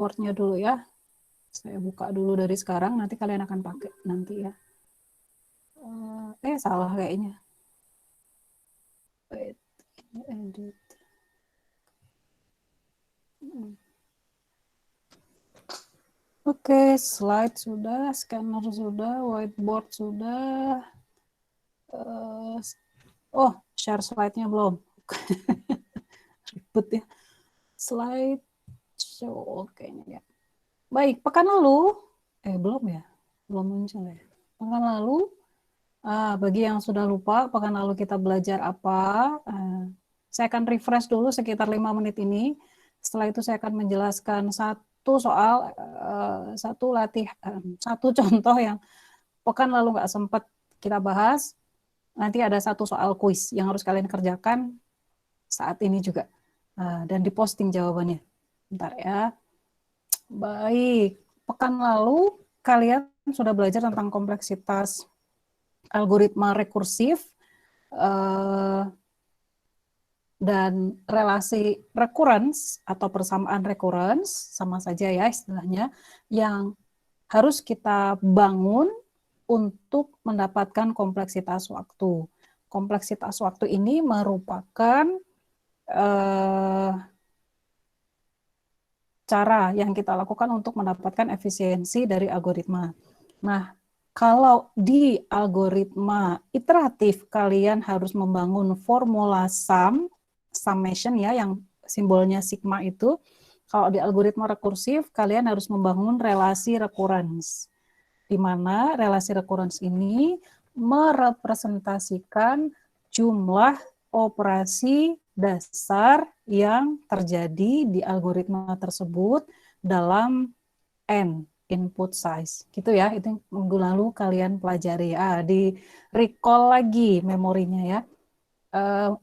Word-nya dulu ya. Saya buka dulu dari sekarang, nanti kalian akan pakai nanti ya. Salah kayaknya. Wait, edit. Oke, slide sudah, scanner sudah, whiteboard sudah. Share slide-nya belum. Ribet ya. Slide show, kayaknya ya. Baik, pekan lalu, belum ya? Belum muncul ya. Pekan lalu, bagi yang sudah lupa, pekan lalu kita belajar apa? Saya akan refresh dulu sekitar 5 menit ini. Setelah itu saya akan menjelaskan satu soal, satu contoh yang pekan lalu nggak sempat kita bahas. Nanti ada satu soal kuis yang harus kalian kerjakan saat ini juga. Dan diposting jawabannya. Bentar ya. Baik, pekan lalu kalian sudah belajar tentang kompleksitas algoritma rekursif dan relasi recurrence atau persamaan recurrence, sama saja ya istilahnya, yang harus kita bangun untuk mendapatkan kompleksitas waktu. Kompleksitas waktu ini merupakan cara yang kita lakukan untuk mendapatkan efisiensi dari algoritma. Nah, kalau di algoritma iteratif kalian harus membangun formula summation ya, yang simbolnya sigma itu. Kalau di algoritma rekursif kalian harus membangun relasi recurrence, di mana relasi recurrence ini merepresentasikan jumlah operasi dasar yang terjadi di algoritma tersebut dalam n input size, gitu ya. Itu minggu lalu kalian pelajari. Di recall lagi memorinya ya.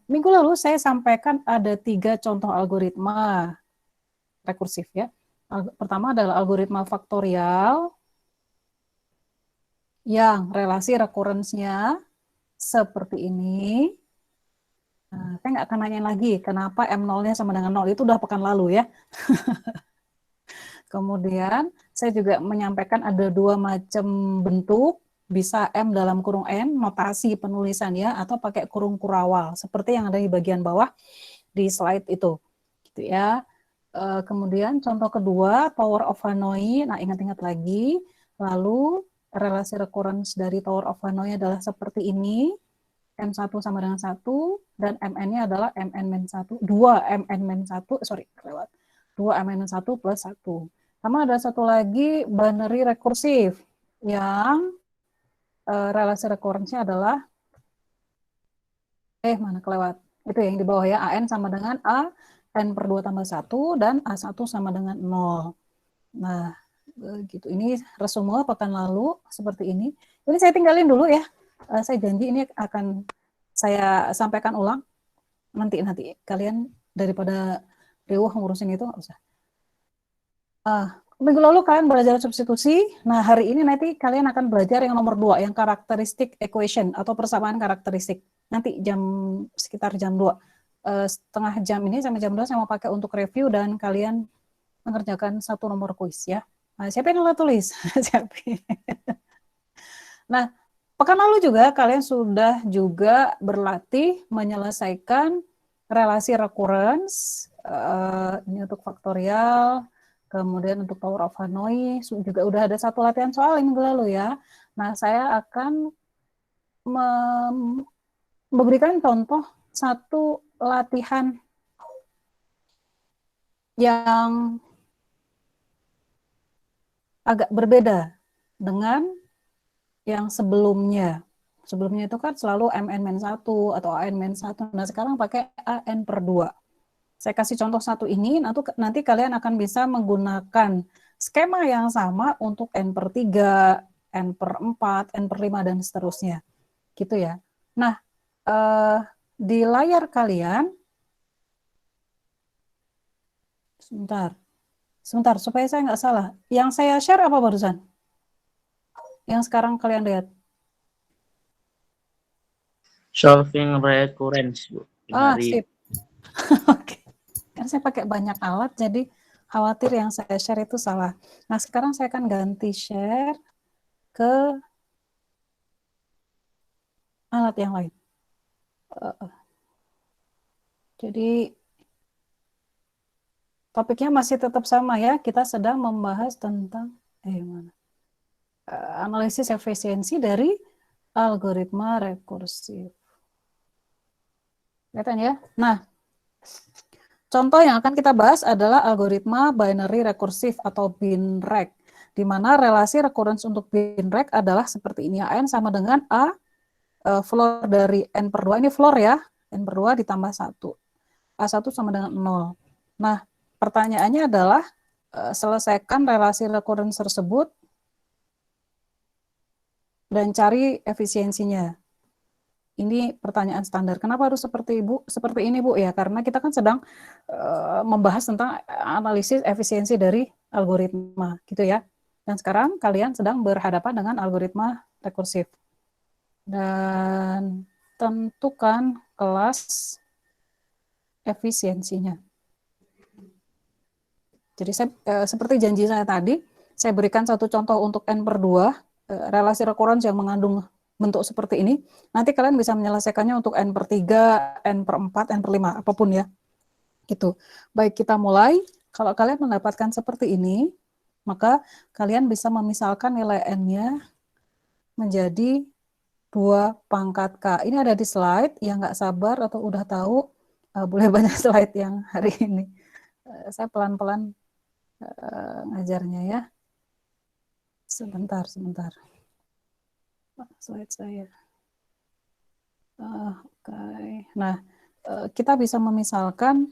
Minggu lalu saya sampaikan ada 3 contoh algoritma rekursif ya. Pertama adalah algoritma faktorial yang relasi recurrence-nya seperti ini. Saya nggak akan nanyain lagi kenapa M0-nya sama dengan 0, itu udah pekan lalu ya. Kemudian saya juga menyampaikan ada 2 macam bentuk, bisa M dalam kurung N, notasi penulisan ya, atau pakai kurung kurawal, seperti yang ada di bagian bawah di slide itu. Gitu ya. Kemudian contoh kedua, Tower of Hanoi, nah ingat-ingat lagi, lalu relasi recurrence dari Tower of Hanoi adalah seperti ini, M1 sama dengan 1, dan MN-nya adalah MN-1, 2 MN-1, 2 MN-1 plus 1. Sama ada satu lagi, binary rekursif, yang relasi recurrence-nya adalah, mana kelewat, itu yang di bawah ya, AN sama dengan A, N per 2 tambah 1, dan A1 sama dengan 0. Nah, gitu. Ini resume pekan lalu, seperti ini. Ini saya tinggalin dulu ya, saya janji ini akan saya sampaikan ulang nanti kalian daripada riuh ngurusin itu nggak usah. Minggu lalu kalian belajar substitusi. Nah, hari ini nanti kalian akan belajar yang nomor 2, yang karakteristik equation atau persamaan karakteristik. Nanti sekitar jam 2. Setengah jam ini sampai jam 2 saya mau pakai untuk review dan kalian mengerjakan satu nomor kuis ya. Nah, siapin dulu tulis. Siapin. Nah, pekan lalu juga kalian sudah juga berlatih menyelesaikan relasi recurrence, ini untuk faktorial, kemudian untuk Tower of Hanoi, juga udah ada satu latihan soal minggu lalu ya. Nah, saya akan memberikan contoh satu latihan yang agak berbeda dengan yang sebelumnya. Sebelumnya itu kan selalu MN-1 atau AN-1. Nah, sekarang pakai AN per 2. Saya kasih contoh satu ini, nanti kalian akan bisa menggunakan skema yang sama untuk N per 3, N per 4, N per 5, dan seterusnya. Gitu ya. Nah, di layar kalian, sebentar, supaya saya nggak salah. Yang saya share apa barusan? Yang sekarang kalian lihat. Solving recurrence, Bu. Sip. Oke. Kan saya pakai banyak alat, jadi Khawatir yang saya share itu salah. Nah, sekarang saya akan ganti share ke alat yang lain. Jadi topiknya masih tetap sama ya. Kita sedang membahas tentang analisis efisiensi dari algoritma rekursif. Kelihatan ya? Nah, contoh yang akan kita bahas adalah algoritma binary rekursif atau binrek, di mana relasi recurrence untuk binrek adalah seperti ini. N sama dengan A, floor dari N per 2, ini floor ya, N per 2 ditambah 1. A1 sama dengan 0. Nah, pertanyaannya adalah, selesaikan relasi recurrence tersebut dan cari efisiensinya. Ini pertanyaan standar. Kenapa harus seperti ini, Bu? Ya, karena kita kan sedang membahas tentang analisis efisiensi dari algoritma, gitu ya. Dan sekarang kalian sedang berhadapan dengan algoritma rekursif. Dan tentukan kelas efisiensinya. Jadi seperti janji saya tadi, saya berikan satu contoh untuk N per 2, relasi recurrence yang mengandung bentuk seperti ini. Nanti kalian bisa menyelesaikannya untuk N per 3, N per 4, N per 5, apapun ya. Gitu. Baik, kita mulai. Kalau kalian mendapatkan seperti ini, maka kalian bisa memisalkan nilai N-nya menjadi 2 pangkat K. Ini ada di slide, yang nggak sabar atau udah tahu, boleh banyak slide yang hari ini. Saya pelan-pelan ngajarnya ya. Sebentar. Slide saya. Oke. Nah, kita bisa memisalkan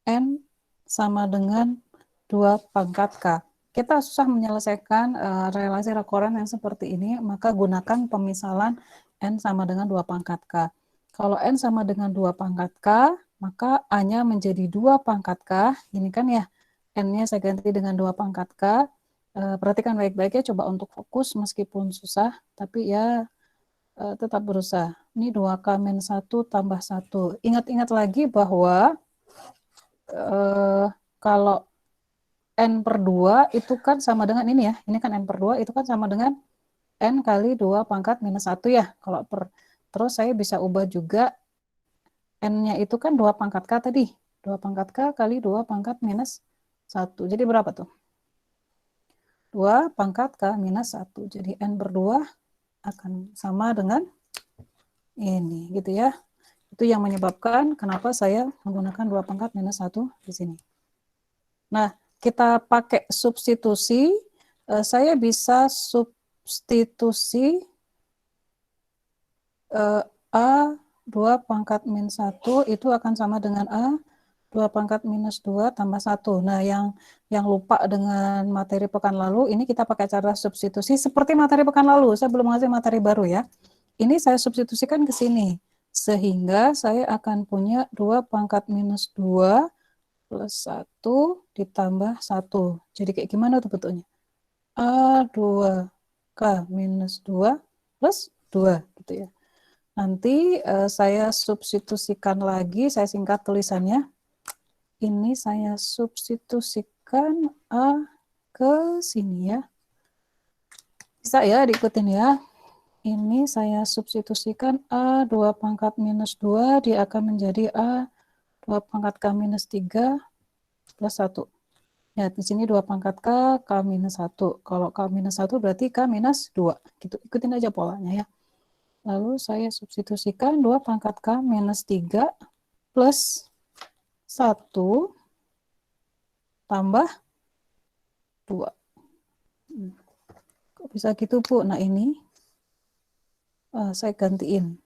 N sama dengan 2 pangkat K. Kita susah menyelesaikan relasi rekoren yang seperti ini, maka gunakan pemisalan N sama dengan 2 pangkat K. Kalau N sama dengan 2 pangkat K, maka A-nya menjadi 2 pangkat K. Ini kan ya, N-nya saya ganti dengan 2 pangkat K. Perhatikan baik-baik ya, coba untuk fokus meskipun susah, tapi ya tetap berusaha. Ini 2K-1 tambah 1. Ingat-ingat lagi bahwa kalau N per 2 itu kan sama dengan ini ya, ini kan N per 2 itu kan sama dengan N kali 2 pangkat minus 1 ya. Terus saya bisa ubah juga N-nya itu kan 2 pangkat K tadi. 2 pangkat K kali 2 pangkat minus 1. Jadi berapa tuh? 2 pangkat K minus 1. Jadi N per 2 akan sama dengan ini gitu ya. Itu yang menyebabkan kenapa saya menggunakan 2 pangkat minus 1 di sini. Nah, kita pakai substitusi, saya bisa substitusi A 2 pangkat min 1 itu akan sama dengan A 2 pangkat minus 2 tambah 1. Nah, yang lupa dengan materi pekan lalu, ini kita pakai cara substitusi seperti materi pekan lalu. Saya belum ngasih materi baru ya. Ini saya substitusikan ke sini. Sehingga saya akan punya 2 pangkat minus 2 plus 1 ditambah 1. Jadi kayak gimana tuh bentuknya? A2K minus 2 plus 2 gitu ya. Nanti saya substitusikan lagi, saya singkat tulisannya. Ini saya substitusikan A ke sini ya. Bisa ya diikutin ya. Ini saya substitusikan A 2 pangkat minus 2, dia akan menjadi A 2 pangkat K minus 3 plus 1. Ya, di sini 2 pangkat K, K minus 1. Kalau K minus 1 berarti K minus 2. Gitu. Ikutin aja polanya ya. Lalu saya substitusikan 2 pangkat K minus 3 plus 1 tambah 2. Kok bisa gitu, Bu? Nah, ini saya gantiin.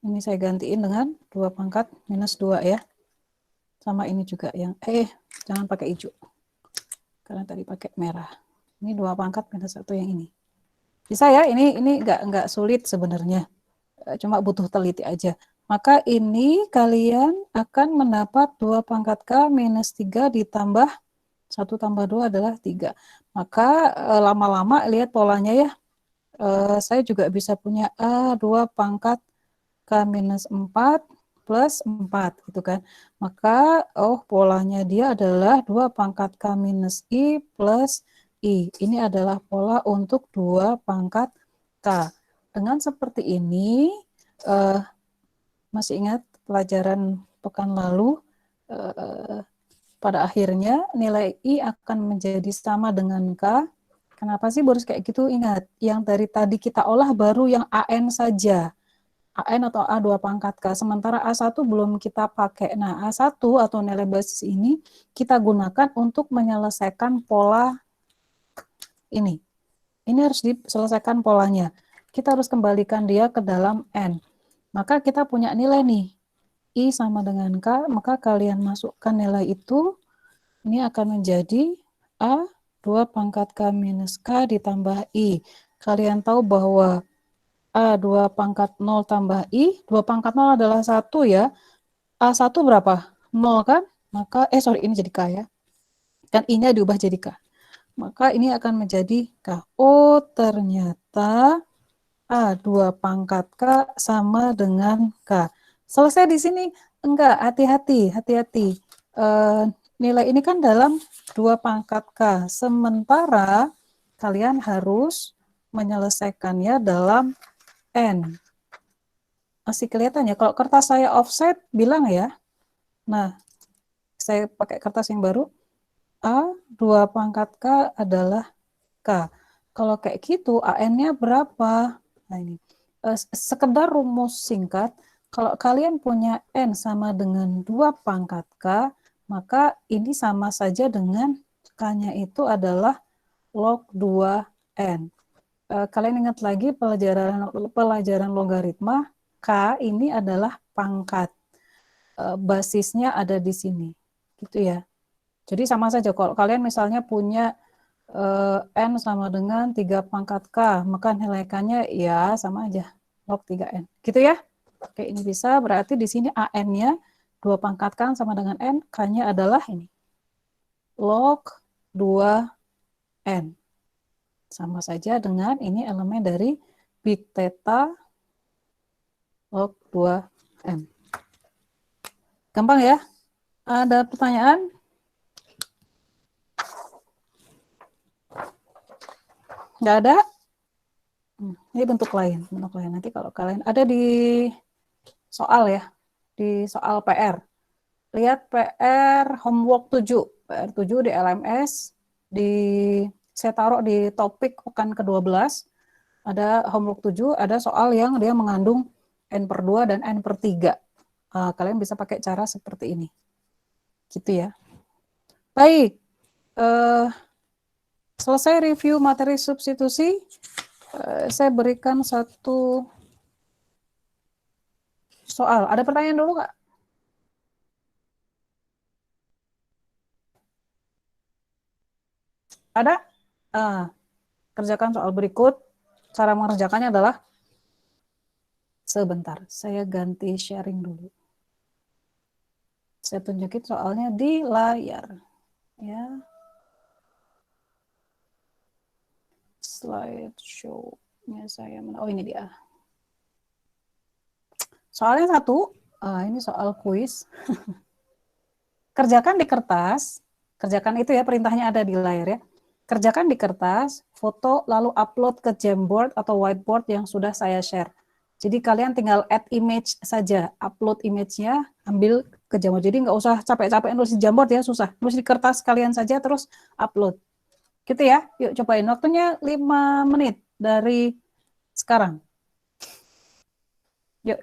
Ini saya gantiin dengan 2 pangkat minus 2 ya. Sama ini juga yang, jangan pakai hijau. Karena tadi pakai merah. Ini 2 pangkat minus 1 yang ini. Bisa ya, ini nggak sulit sebenarnya. Cuma butuh teliti aja. Maka ini kalian akan mendapat 2 pangkat K minus 3 ditambah 1 tambah 2 adalah 3. Maka lama-lama lihat polanya ya. Saya juga bisa punya A 2 pangkat K minus 4 plus 4 gitu kan. Maka polanya dia adalah 2 pangkat K minus I plus I. Ini adalah pola untuk 2 pangkat K. Dengan seperti ini, masih ingat pelajaran pekan lalu, pada akhirnya nilai I akan menjadi sama dengan K. Kenapa sih harus kayak gitu? Ingat, yang dari tadi kita olah baru yang AN saja. AN atau A2 pangkat K. Sementara A1 belum kita pakai. Nah, A1 atau nilai basis ini kita gunakan untuk menyelesaikan pola ini. Ini harus diselesaikan polanya. Kita harus kembalikan dia ke dalam N. Maka kita punya nilai nih. I sama dengan K, maka kalian masukkan nilai itu. Ini akan menjadi A 2 pangkat K minus K ditambah I. Kalian tahu bahwa A 2 pangkat 0 tambah I, 2 pangkat 0 adalah 1 ya. A1 berapa? 0 kan? Maka, ini jadi K ya. Dan I-nya diubah jadi K. Maka ini akan menjadi K. Oh, ternyata A2 pangkat K sama dengan K. Selesai di sini? Enggak, hati-hati. Nilai ini kan dalam 2 pangkat K. Sementara kalian harus menyelesaikannya dalam N. Masih kelihatan ya? Kalau kertas saya offset, bilang ya. Nah, saya pakai kertas yang baru. A, 2 pangkat K adalah K. Kalau kayak gitu, AN-nya berapa? Nah ini, sekedar rumus singkat, kalau kalian punya N sama dengan 2 pangkat K, maka ini sama saja dengan K-nya itu adalah log 2N. Kalian ingat lagi pelajaran logaritma, K ini adalah pangkat. Basisnya ada di sini. Gitu ya. Jadi sama saja kalau kalian misalnya punya N sama dengan 3 pangkat K, maka nilai K-nya ya sama aja, log 3N. Gitu ya? Oke, ini bisa, berarti di sini AN-nya 2 pangkat K sama dengan N, K-nya adalah ini, log 2N. Sama saja dengan ini elemen dari big theta log 2N. Gampang ya? Ada pertanyaan? Nggak ada? Ini bentuk lain. Nanti kalau kalian ada di soal ya, di soal PR. Lihat PR homework 7. PR 7 di LMS, saya taruh di topik pekan ke-12. Ada homework 7, ada soal yang dia mengandung N/2 dan N/3. Kalian bisa pakai cara seperti ini. Gitu ya. Baik. Selesai review materi substitusi. Saya berikan satu soal. Ada pertanyaan dulu nggak? Ada? Kerjakan soal berikut. Cara mengerjakannya adalah sebentar. Saya ganti sharing dulu. Saya tunjukin soalnya di layar. Ya. Slideshow-nya saya mana? Oh, ini dia. Soalnya satu, ini soal kuis. Kerjakan di kertas, kerjakan itu ya, perintahnya ada di layar ya. Kerjakan di kertas, foto, lalu upload ke Jamboard atau whiteboard yang sudah saya share. Jadi kalian tinggal add image saja, upload image-nya, ambil ke Jamboard. Jadi nggak usah capek-capek nulis di Jamboard ya, susah. Nulis di kertas kalian saja, terus upload. Gitu ya, yuk cobain. Waktunya 5 menit dari sekarang. Yuk.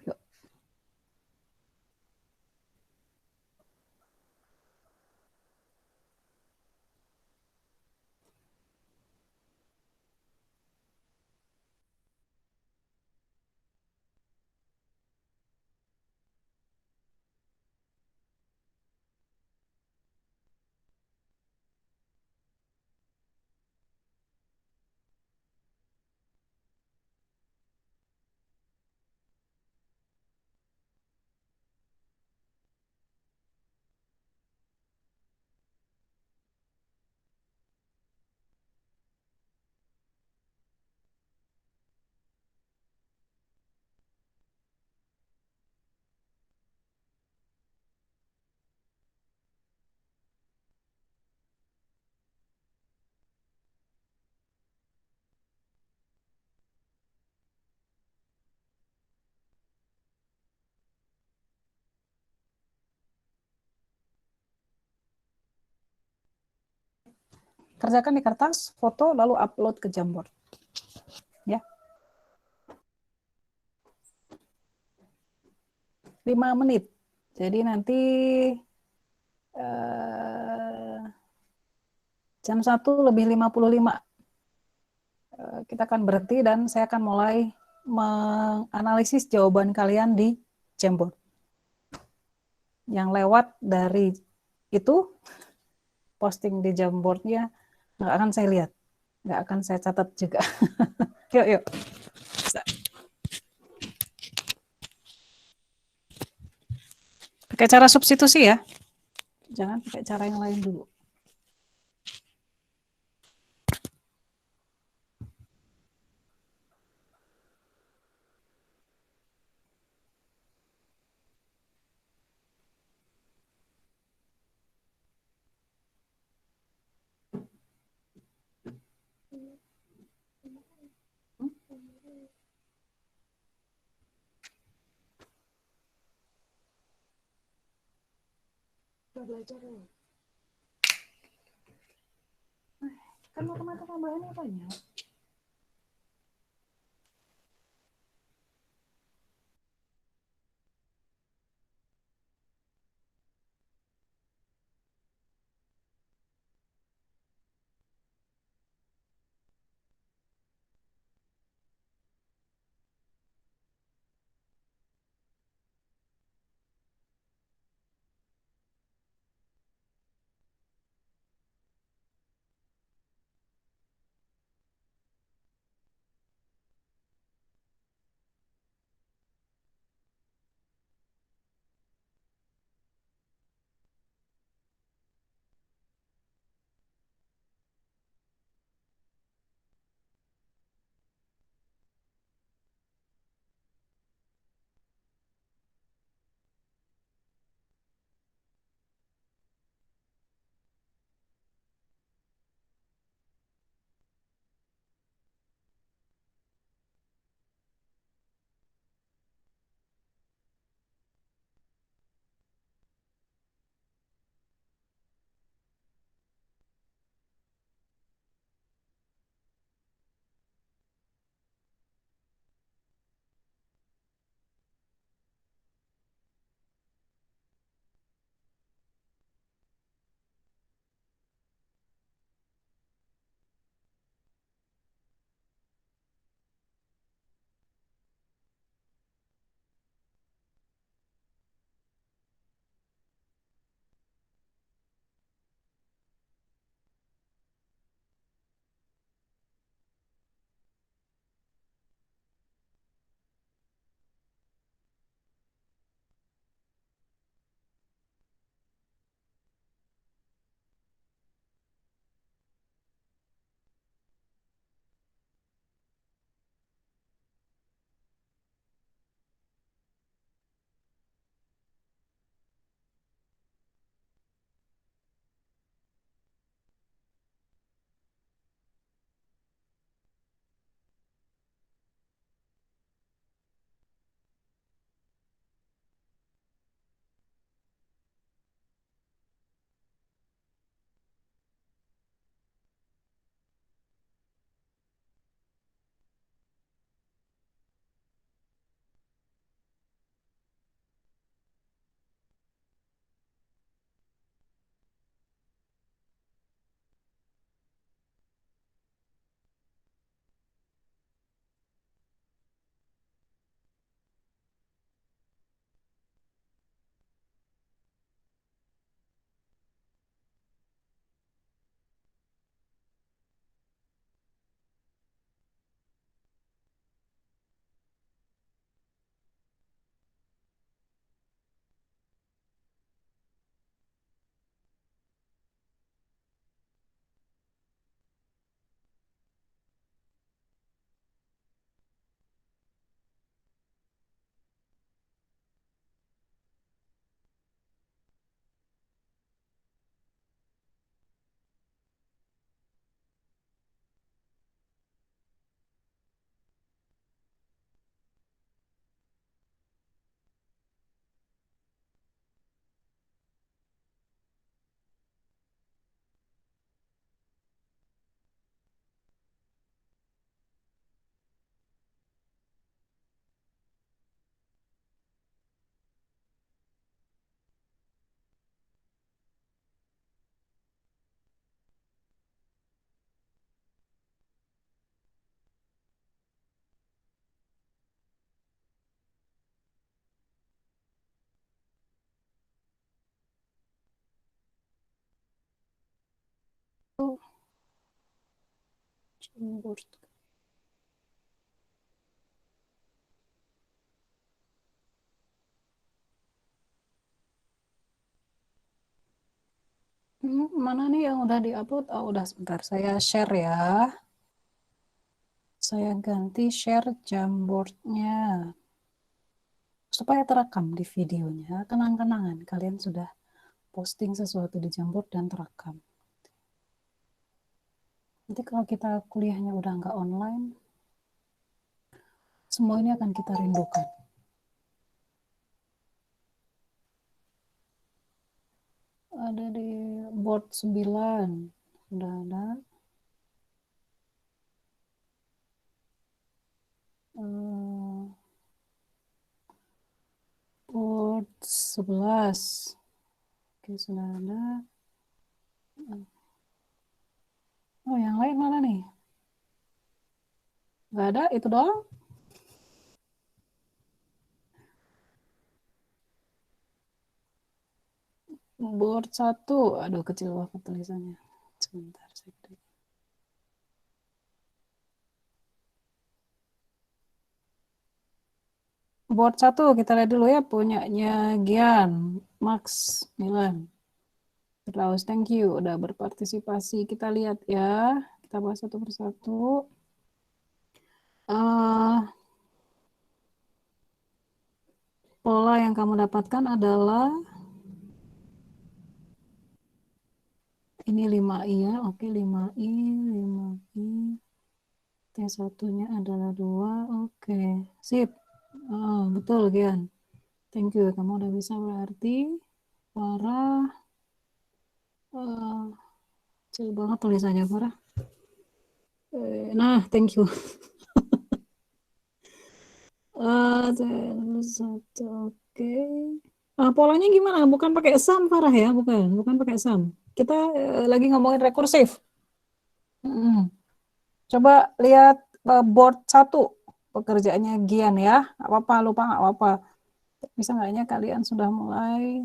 kerjakan di kertas, foto, lalu upload ke Jamboard. Ya. 5 menit. Jadi nanti jam 1:55 kita akan berhenti dan saya akan mulai menganalisis jawaban kalian di Jamboard. Yang lewat dari itu, posting di Jamboard-nya nggak akan saya lihat, nggak akan saya catat juga. Yuk, yuk. Bisa. Pakai cara substitusi ya, jangan pakai cara yang lain dulu. Udah belajar ya? Kan matematika tambahannya banyak. Jamboard. Mana nih yang udah diupload? Oh, udah, sebentar. Saya share ya. Saya ganti share Jamboardnya. Supaya terekam di videonya. Kenang-kenangan. Kalian sudah posting sesuatu di Jamboard dan terekam. Nanti kalau kita kuliahnya udah nggak online, semua ini akan kita rindukan. Ada di board 9. Sudah ada. Board 11. Oke, sudah ada. Oh, yang lain mana nih? Nggak ada, itu doang. Board 1. Aduh, kecil banget tulisannya. Sebentar, saya klik. Board 1 kita lihat dulu ya, punyanya Gian, Max, Milan. Terus, thank you udah berpartisipasi. Kita lihat ya, kita bahas satu persatu. Pola yang kamu dapatkan adalah ini 5i ya. Oke, 5i, 5i. T1-nya adalah 2. Oke, sip. Betul, Gian. Thank you, kamu udah bisa berarti. Farah. Kecil banget tulisannya, Farah. Nah, thank you. Satu, oke. Polanya gimana? Bukan pakai sum, Farah ya? Bukan pakai sum. Kita lagi ngomongin rekursif. Coba lihat board 1 pekerjaannya Gian ya. Nggak apa-apa, lupa nggak apa-apa. Bisa nggaknya kalian sudah mulai?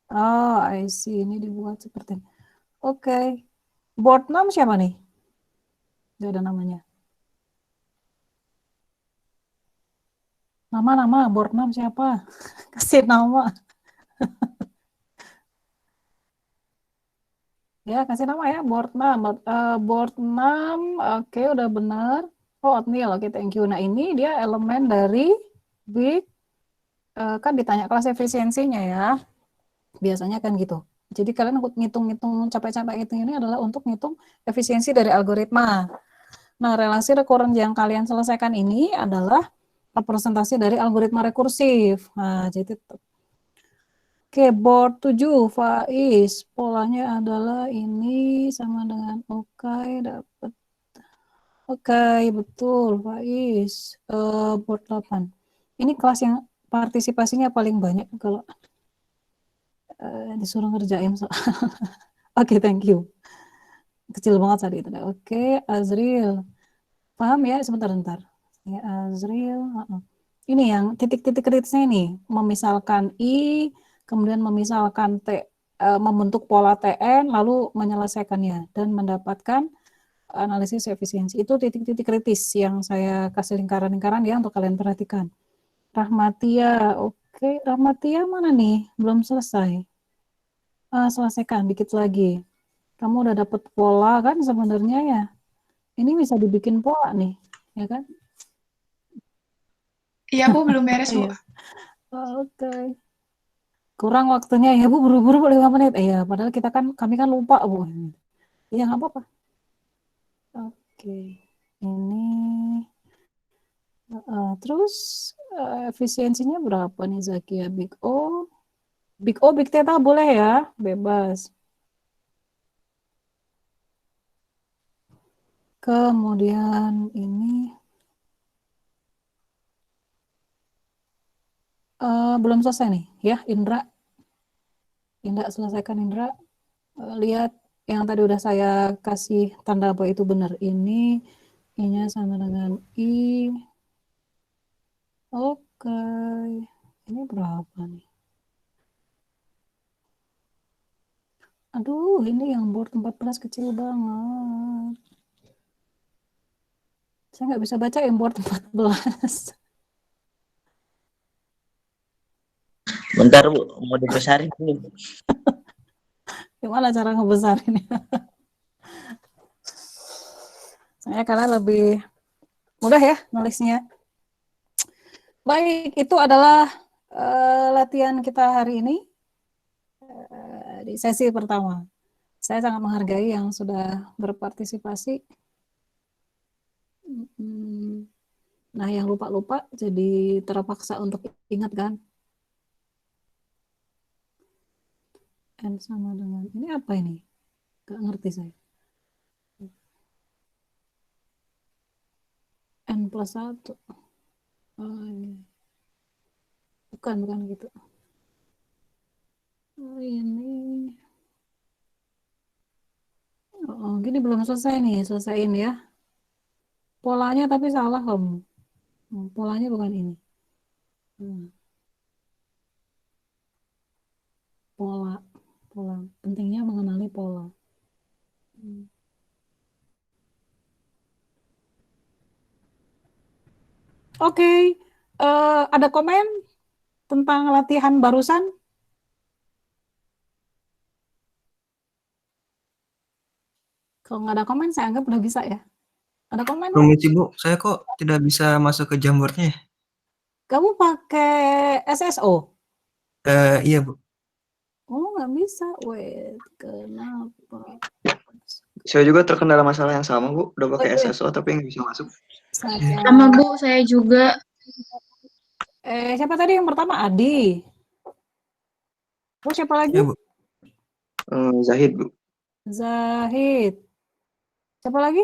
Oh, I see. Ini dibuat seperti ini. Oke. Board 6 siapa nih? Gak ada namanya. Nama-nama board 6 siapa? Kasih nama. Ya, kasih nama ya, board 6. Board 6, oke, udah benar. Oh, oatmeal, oke, thank you. Nah, ini dia elemen dari big, kan ditanya kelas efisiensinya ya. Biasanya kan gitu. Jadi kalian ngitung-ngitung capek-capek hitung ini adalah untuk ngitung efisiensi dari algoritma. Nah, relasi rekuren yang kalian selesaikan ini adalah representasi dari algoritma rekursif. Nah, jadi oke, board 7, Faiz. Polanya adalah ini sama dengan Okai dapat. Okai, betul, Faiz. Board 8. Ini kelas yang partisipasinya paling banyak kalau disuruh ngerjain soal. Oke, thank you. Kecil banget tadi itu. Oke, Azril. Paham ya? Sebentar. Ya, Azril. Ini yang titik-titik kritisnya ini. Memisalkan I, kemudian memisalkan T, membentuk pola TN, lalu menyelesaikannya dan mendapatkan analisis efisiensi. Itu titik-titik kritis yang saya kasih lingkaran-lingkaran ya untuk kalian perhatikan. Rahmatia, oke. Rahmatia mana nih? Belum selesai. Selesaikan, dikit lagi. Kamu udah dapet pola kan sebenarnya ya. Ini bisa dibikin pola nih, ya kan? Iya, Bu, belum beres, Bu. Iya. Oke. Kurang waktunya ya, Bu, buru-buru 5 menit. Iya, padahal kami kan lupa, Bu. Iya, nggak apa-apa. Oke. Ini terus efisiensinya berapa nih Zakia? Big O. Big O, Big Theta boleh ya, bebas. Kemudian ini belum selesai nih ya, Indra. Indra selesaikan Indra. Lihat yang tadi udah saya kasih tanda apa itu benar. Ini I-nya sama dengan I. Oke. Ini berapa nih? Aduh, ini yang board 14 kecil banget. Saya nggak bisa baca yang board 14. Bentar Bu, mau dibesarin dulu. Gimana cara ngebesarinnya? Saya karena lebih mudah ya nulisnya. Baik, itu adalah latihan kita hari ini di sesi pertama. Saya sangat menghargai yang sudah berpartisipasi. Nah, yang lupa-lupa jadi terpaksa untuk ingat kan? N sama dengan, ini apa ini? Gak ngerti saya. N plus 1. Oh, ini. Bukan gitu. Oh, ini. Oh, gini belum selesai nih, selesaiin ya. Polanya tapi salah kamu. Polanya bukan ini. Pola. Pentingnya mengenali pola. Oke, ada komen tentang latihan barusan? Kalau nggak ada komen, saya anggap udah bisa ya. Ada komen? Permisi Bu, saya kok tidak bisa masuk ke Jamboardnya ya? Kamu pakai SSO? Iya Bu. Oh, nggak bisa. Wait, kenapa? Saya juga terkendala masalah yang sama Bu, udah pakai Wait. SSO tapi nggak bisa masuk. Saya... Sama Bu, saya juga. Siapa tadi yang pertama? Adi. Oh, siapa lagi? Ya Bu. Zahid Bu. Zahid. Siapa lagi?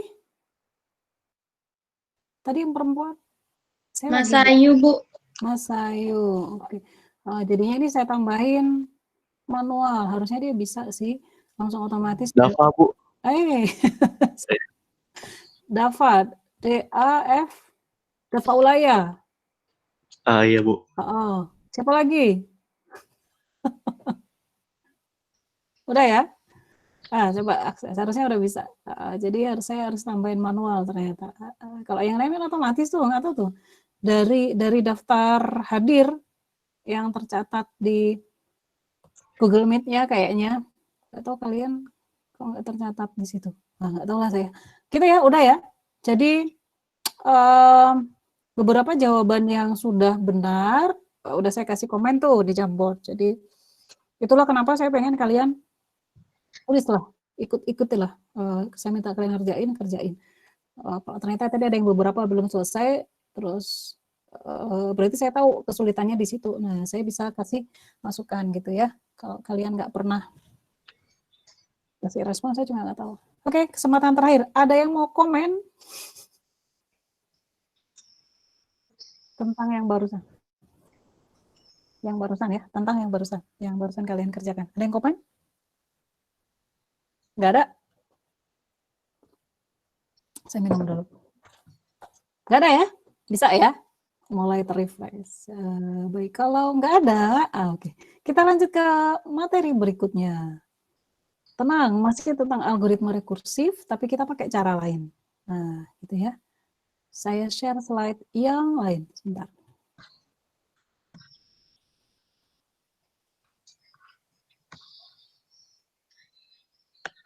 Tadi yang perempuan. Mas Ayu Bu. Mas Ayu. Oke. Jadinya ini saya tambahin manual. Harusnya dia bisa sih. Langsung otomatis. Dava Bu. Dafat. D-A-F. Dava Ulaya. Iya Bu. Siapa lagi? Udah ya? Coba seharusnya udah bisa. Jadi saya harus tambahin manual ternyata. Kalau yang lain kan otomatis tuh, nggak tahu tuh. Dari daftar hadir yang tercatat di Google Meet-nya kayaknya. Nggak tahu kalian kok nggak tercatat di situ. Nggak tahu lah saya. Gitu ya, udah ya. Jadi beberapa jawaban yang sudah benar, udah saya kasih komen tuh di Jamboard. Jadi itulah kenapa saya pengen kalian tulislah, ikutilah. Saya minta kalian kerjain. Ternyata tadi ada yang beberapa belum selesai, terus berarti saya tahu kesulitannya di situ. Nah, saya bisa kasih masukan gitu ya. Kalau kalian nggak pernah kasih respon, saya juga nggak tahu. Oke, kesempatan terakhir. Ada yang mau komen tentang yang barusan? Yang barusan ya, tentang yang barusan kalian kerjakan. Ada yang komen? Nggak ada? Saya minum dulu. Nggak ada ya? Bisa ya? Mulai terrefresh. Baik, kalau nggak ada, oke. Kita lanjut ke materi berikutnya. Tenang, masih tentang algoritma rekursif, tapi kita pakai cara lain. Nah, gitu ya. Saya share slide yang lain. Sebentar.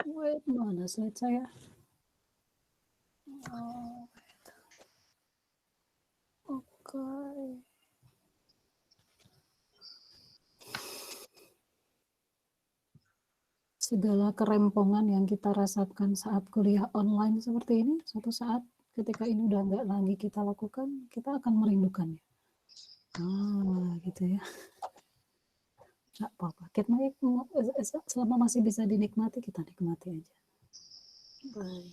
Wait, mana slide saya? Oke. Segala kerempongan yang kita rasakan saat kuliah online seperti ini, suatu saat ketika ini udah nggak lagi kita lakukan, kita akan merindukannya. Gitu ya. Nggak apa-apa. Selama masih bisa dinikmati, kita nikmati aja. Baik.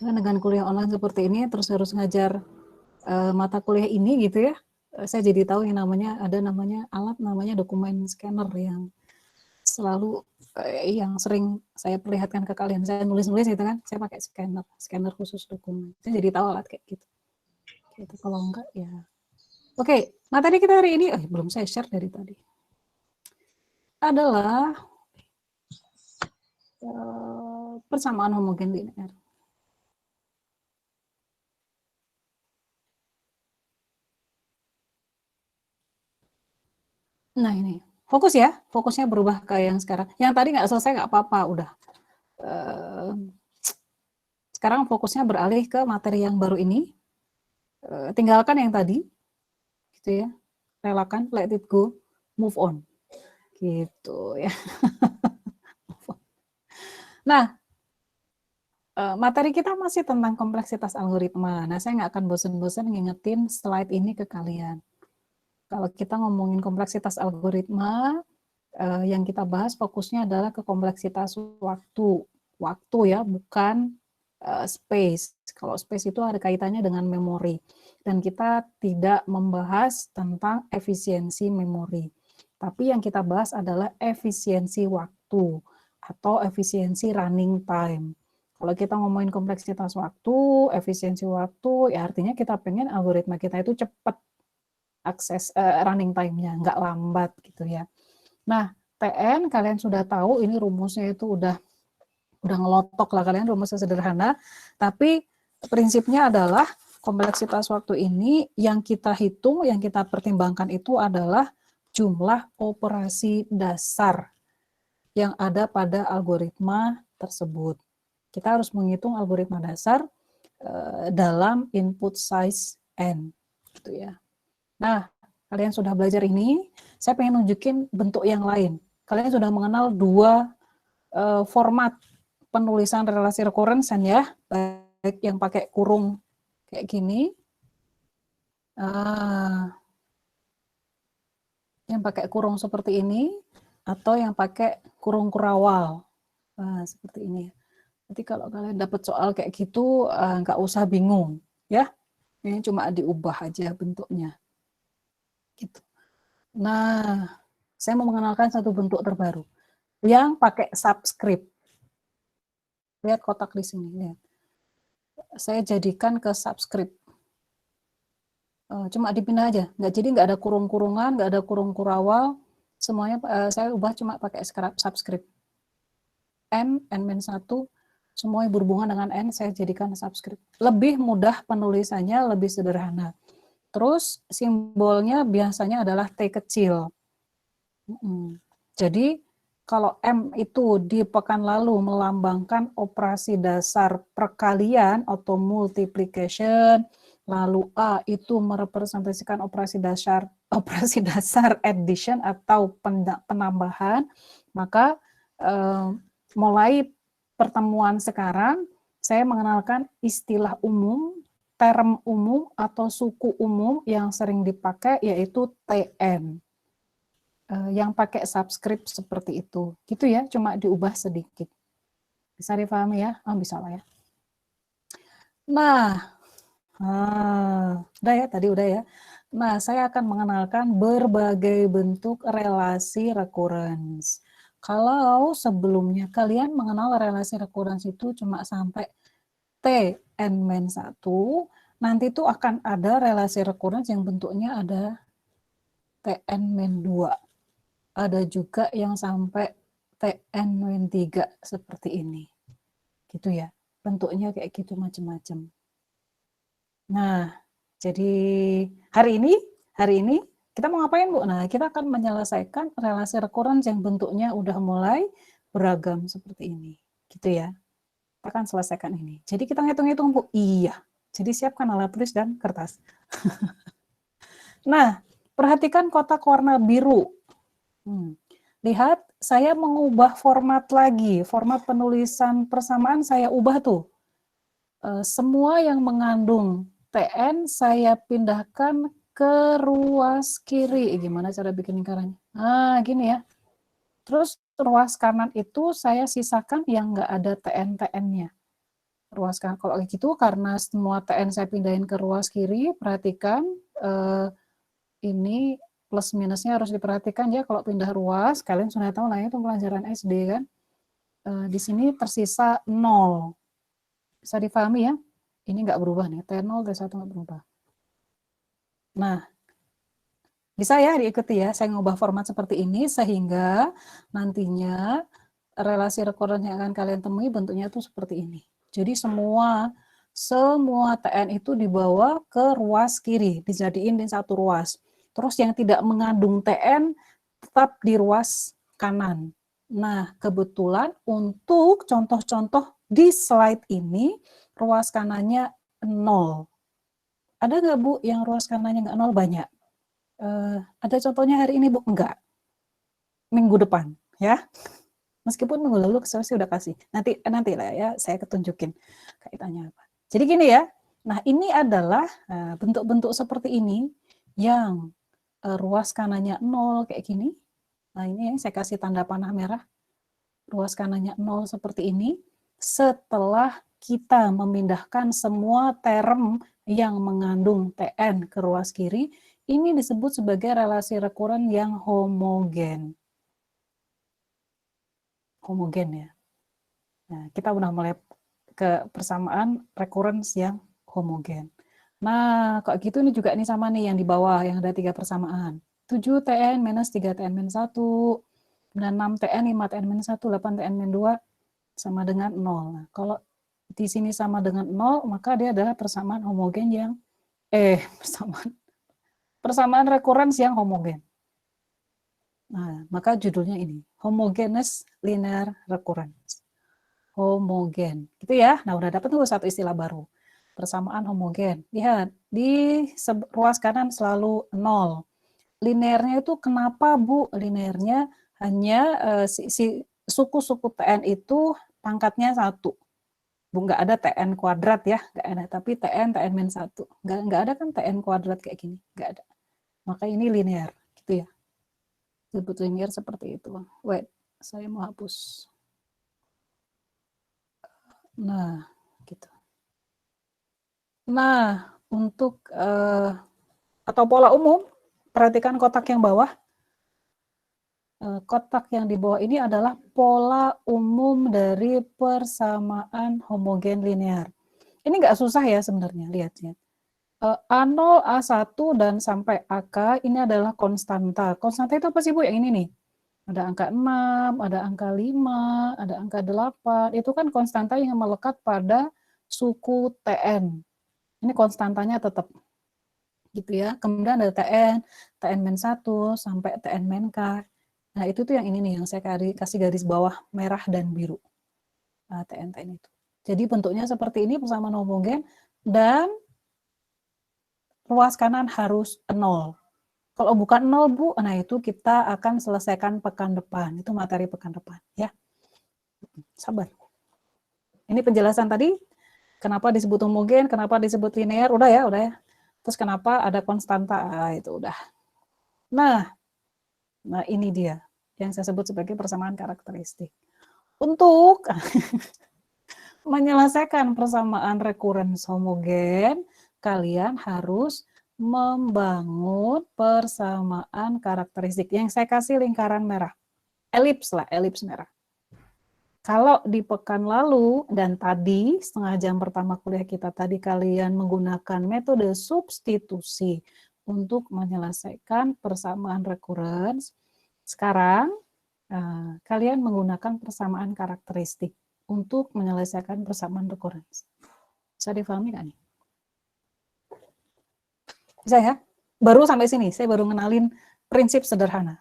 Karena dengan kuliah online seperti ini, terus harus ngajar mata kuliah ini gitu ya, saya jadi tahu yang ada namanya alat namanya dokumen scanner yang selalu yang sering saya perlihatkan ke kalian. Saya nulis-nulis gitu kan, saya pakai scanner khusus dokumen. Saya jadi tahu alat kayak gitu. Kalau enggak ya. Oke, materi kita hari ini belum saya share dari tadi. Adalah persamaan homogen linear. Nah ini, fokus ya, fokusnya berubah ke yang sekarang. Yang tadi nggak selesai nggak apa-apa, udah. Sekarang fokusnya beralih ke materi yang baru ini. Tinggalkan yang tadi, gitu ya. Relakan, let it go, move on. Gitu ya. Nah, materi kita masih tentang kompleksitas algoritma. Nah, saya nggak akan bosan-bosan ngingetin slide ini ke kalian. Kalau kita ngomongin kompleksitas algoritma, yang kita bahas fokusnya adalah ke kompleksitas waktu. Waktu ya, bukan space. Kalau space itu ada kaitannya dengan memori. Dan kita tidak membahas tentang efisiensi memori. Tapi yang kita bahas adalah efisiensi waktu atau efisiensi running time. Kalau kita ngomongin kompleksitas waktu, efisiensi waktu, ya artinya kita pengen algoritma kita itu cepat akses running time-nya, nggak lambat gitu ya. Nah, TN kalian sudah tahu ini rumusnya itu udah ngelotok lah kalian, rumusnya sederhana, tapi prinsipnya adalah kompleksitas waktu ini yang kita hitung, yang kita pertimbangkan itu adalah jumlah operasi dasar yang ada pada algoritma tersebut. Kita harus menghitung algoritma dasar dalam input size n, gitu ya. Nah, kalian sudah belajar ini, saya pengen nunjukin bentuk yang lain. Kalian sudah mengenal dua format penulisan relasi recurrence ya, baik yang pakai kurung kayak gini, yang pakai kurung seperti ini, atau yang pakai kurung kurawal, seperti ini. Nanti kalau kalian dapat soal kayak gitu, nggak usah bingung, ya. Ini cuma diubah aja bentuknya. Gitu. Nah, saya mau mengenalkan satu bentuk terbaru yang pakai subscript. Lihat kotak di sini, lihat. Saya jadikan ke subscript. Cuma dipindah aja, nggak ada kurung-kurungan, nggak ada kurung kurawal, semuanya saya ubah cuma pakai subscript. N-1, semuanya berhubungan dengan N, saya jadikan subscript. Lebih mudah penulisannya, lebih sederhana. Terus simbolnya biasanya adalah T kecil. Jadi kalau M itu di pekan lalu melambangkan operasi dasar perkalian atau multiplication, lalu A itu merepresentasikan operasi dasar addition atau penambahan, maka mulai pertemuan sekarang saya mengenalkan istilah umum, term umum atau suku umum yang sering dipakai yaitu TN. Yang pakai subscript seperti itu. Gitu ya, cuma diubah sedikit. Bisa dipahami ya? Bisa lah ya. Nah, udah ya, tadi udah ya. Nah, saya akan mengenalkan berbagai bentuk relasi recurrence. Kalau sebelumnya kalian mengenal relasi recurrence itu cuma sampai Tn-1, nanti itu akan ada relasi recurrence yang bentuknya ada Tn-2. Ada juga yang sampai Tn-3 seperti ini. Gitu ya. Bentuknya kayak gitu macam-macam. Nah, jadi hari ini kita mau ngapain, Bu? Nah, kita akan menyelesaikan relasi recurrence yang bentuknya udah mulai beragam seperti ini. Gitu ya. Kita akan selesaikan ini. Jadi kita ngitung-ngitung, Bu. Iya. Jadi siapkan alat tulis dan kertas. Nah, perhatikan kotak warna biru. Lihat, saya mengubah format lagi. Format penulisan persamaan saya ubah tuh. Semua yang mengandung TN saya pindahkan ke ruas kiri. Gimana cara bikin lingkarannya? Nah, gini ya. Terus ruas kanan itu saya sisakan yang nggak ada TN-TN-nya. Ruas kanan, kalau gitu karena semua TN saya pindahin ke ruas kiri, perhatikan ini plus minusnya harus diperhatikan ya kalau pindah ruas, kalian sudah tahu lah itu pelajaran SD kan. Di sini tersisa 0. Bisa difahami ya? Ini nggak berubah nih, T0, T1 nggak berubah. Nah, bisa ya diikuti ya, saya ngubah format seperti ini sehingga nantinya relasi rekuren yang akan kalian temui bentuknya tuh seperti ini. Jadi semua TN itu dibawa ke ruas kiri, dijadiin di satu ruas. Terus yang tidak mengandung TN tetap di ruas kanan. Nah, kebetulan untuk contoh-contoh di slide ini, ruas kanannya 0. Ada nggak, Bu, yang ruas kanannya nggak 0? Banyak. Ada contohnya hari ini, Bu? Enggak. Minggu depan, ya. Meskipun minggu lalu saya udah kasih. Nanti lah ya, saya ketunjukin kaitannya apa. Jadi gini ya. Nah, ini adalah bentuk-bentuk seperti ini yang ruas kanannya 0 kayak gini. Nah, ini yang saya kasih tanda panah merah. Ruas kanannya 0 seperti ini. Setelah kita memindahkan semua term yang mengandung TN ke ruas kiri, ini disebut sebagai relasi rekuren yang homogen. Homogen ya. Nah, kita udah mulai ke persamaan recurrence yang homogen. Nah, kok gitu ini juga nih sama nih yang di bawah yang ada 3 persamaan. 7 TN minus 3 TN minus 1, dan 6 TN 5 TN minus 1, 8 TN minus 2 sama dengan 0. Nah, kalau di sini sama dengan 0, maka dia adalah persamaan homogen yang persamaan recurrence yang homogen. Nah, maka judulnya ini, homogeneous linear recurrence. Homogen, gitu ya. Nah, udah dapat tuh satu istilah baru. Persamaan homogen. Lihat, di ruas kanan selalu 0. Linearnya itu kenapa, Bu? Linearnya hanya si suku-suku TN itu pangkatnya 1. Bu, nggak ada TN kuadrat ya, nggak ada. Tapi TN min 1. Nggak ada kan TN kuadrat kayak gini, nggak ada. Maka ini linear, gitu ya. Disebut linear seperti itu. Wait, saya mau hapus. Nah, gitu. Nah, untuk atau pola umum, perhatikan kotak yang bawah. Kotak yang di bawah ini adalah pola umum dari persamaan homogen linear. Ini nggak susah ya sebenarnya, lihat ya. A0, A1, dan sampai AK ini adalah konstanta. Konstanta itu apa sih, Bu? Yang ini nih. Ada angka 6, ada angka 5, ada angka 8. Itu kan konstanta yang melekat pada suku TN. Ini konstantanya tetap. Gitu ya. Kemudian ada TN-1 sampai TN-K. Nah, itu tuh yang ini nih, yang saya kasih garis bawah merah dan biru. Nah, TN itu. Jadi bentuknya seperti ini, persamaan homogen, dan ruas kanan harus 0. Kalau bukan 0, Bu, nah itu kita akan selesaikan pekan depan. Itu materi pekan depan, ya. Sabar. Ini penjelasan tadi, kenapa disebut homogen, kenapa disebut linear, udah ya. Terus kenapa ada konstanta, itu udah. Nah, ini dia yang saya sebut sebagai persamaan karakteristik. Untuk menyelesaikan persamaan recurrence homogen, kalian harus membangun persamaan karakteristik. Yang saya kasih lingkaran merah. Elips merah. Kalau di pekan lalu dan tadi, setengah jam pertama kuliah kita tadi, kalian menggunakan metode substitusi untuk menyelesaikan persamaan recurrence. Sekarang, kalian menggunakan persamaan karakteristik untuk menyelesaikan persamaan recurrence. Bisa difahami nggak nih? Bisa ya? Baru sampai sini, saya baru ngenalin prinsip sederhana.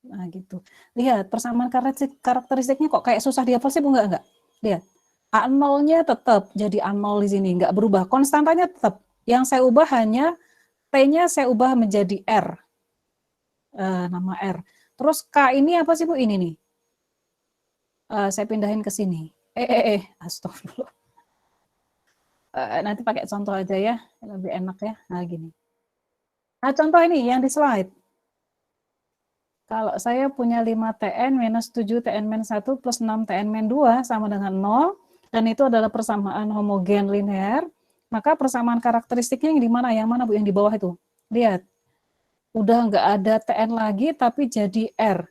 Nah gitu. Lihat, persamaan karakteristiknya kok kayak susah dihafal sih, Bu? Enggak. Lihat, A0-nya tetap jadi A0 di sini, enggak berubah. Konstantanya tetap. Yang saya ubah hanya T-nya saya ubah menjadi R. Nama R. Terus K ini apa sih, Bu? Ini nih. Saya pindahin ke sini. Astagfirullah. Nanti pakai contoh aja ya, lebih enak ya. Nah gini. Nah contoh ini yang di slide. Kalau saya punya 5 TN minus 7 TN min 1 plus 6 TN min 2 sama dengan 0, dan itu adalah persamaan homogen linear, maka persamaan karakteristiknya yang di mana? Yang mana, Bu? Yang di bawah itu. Lihat. Udah nggak ada TN lagi, tapi jadi R.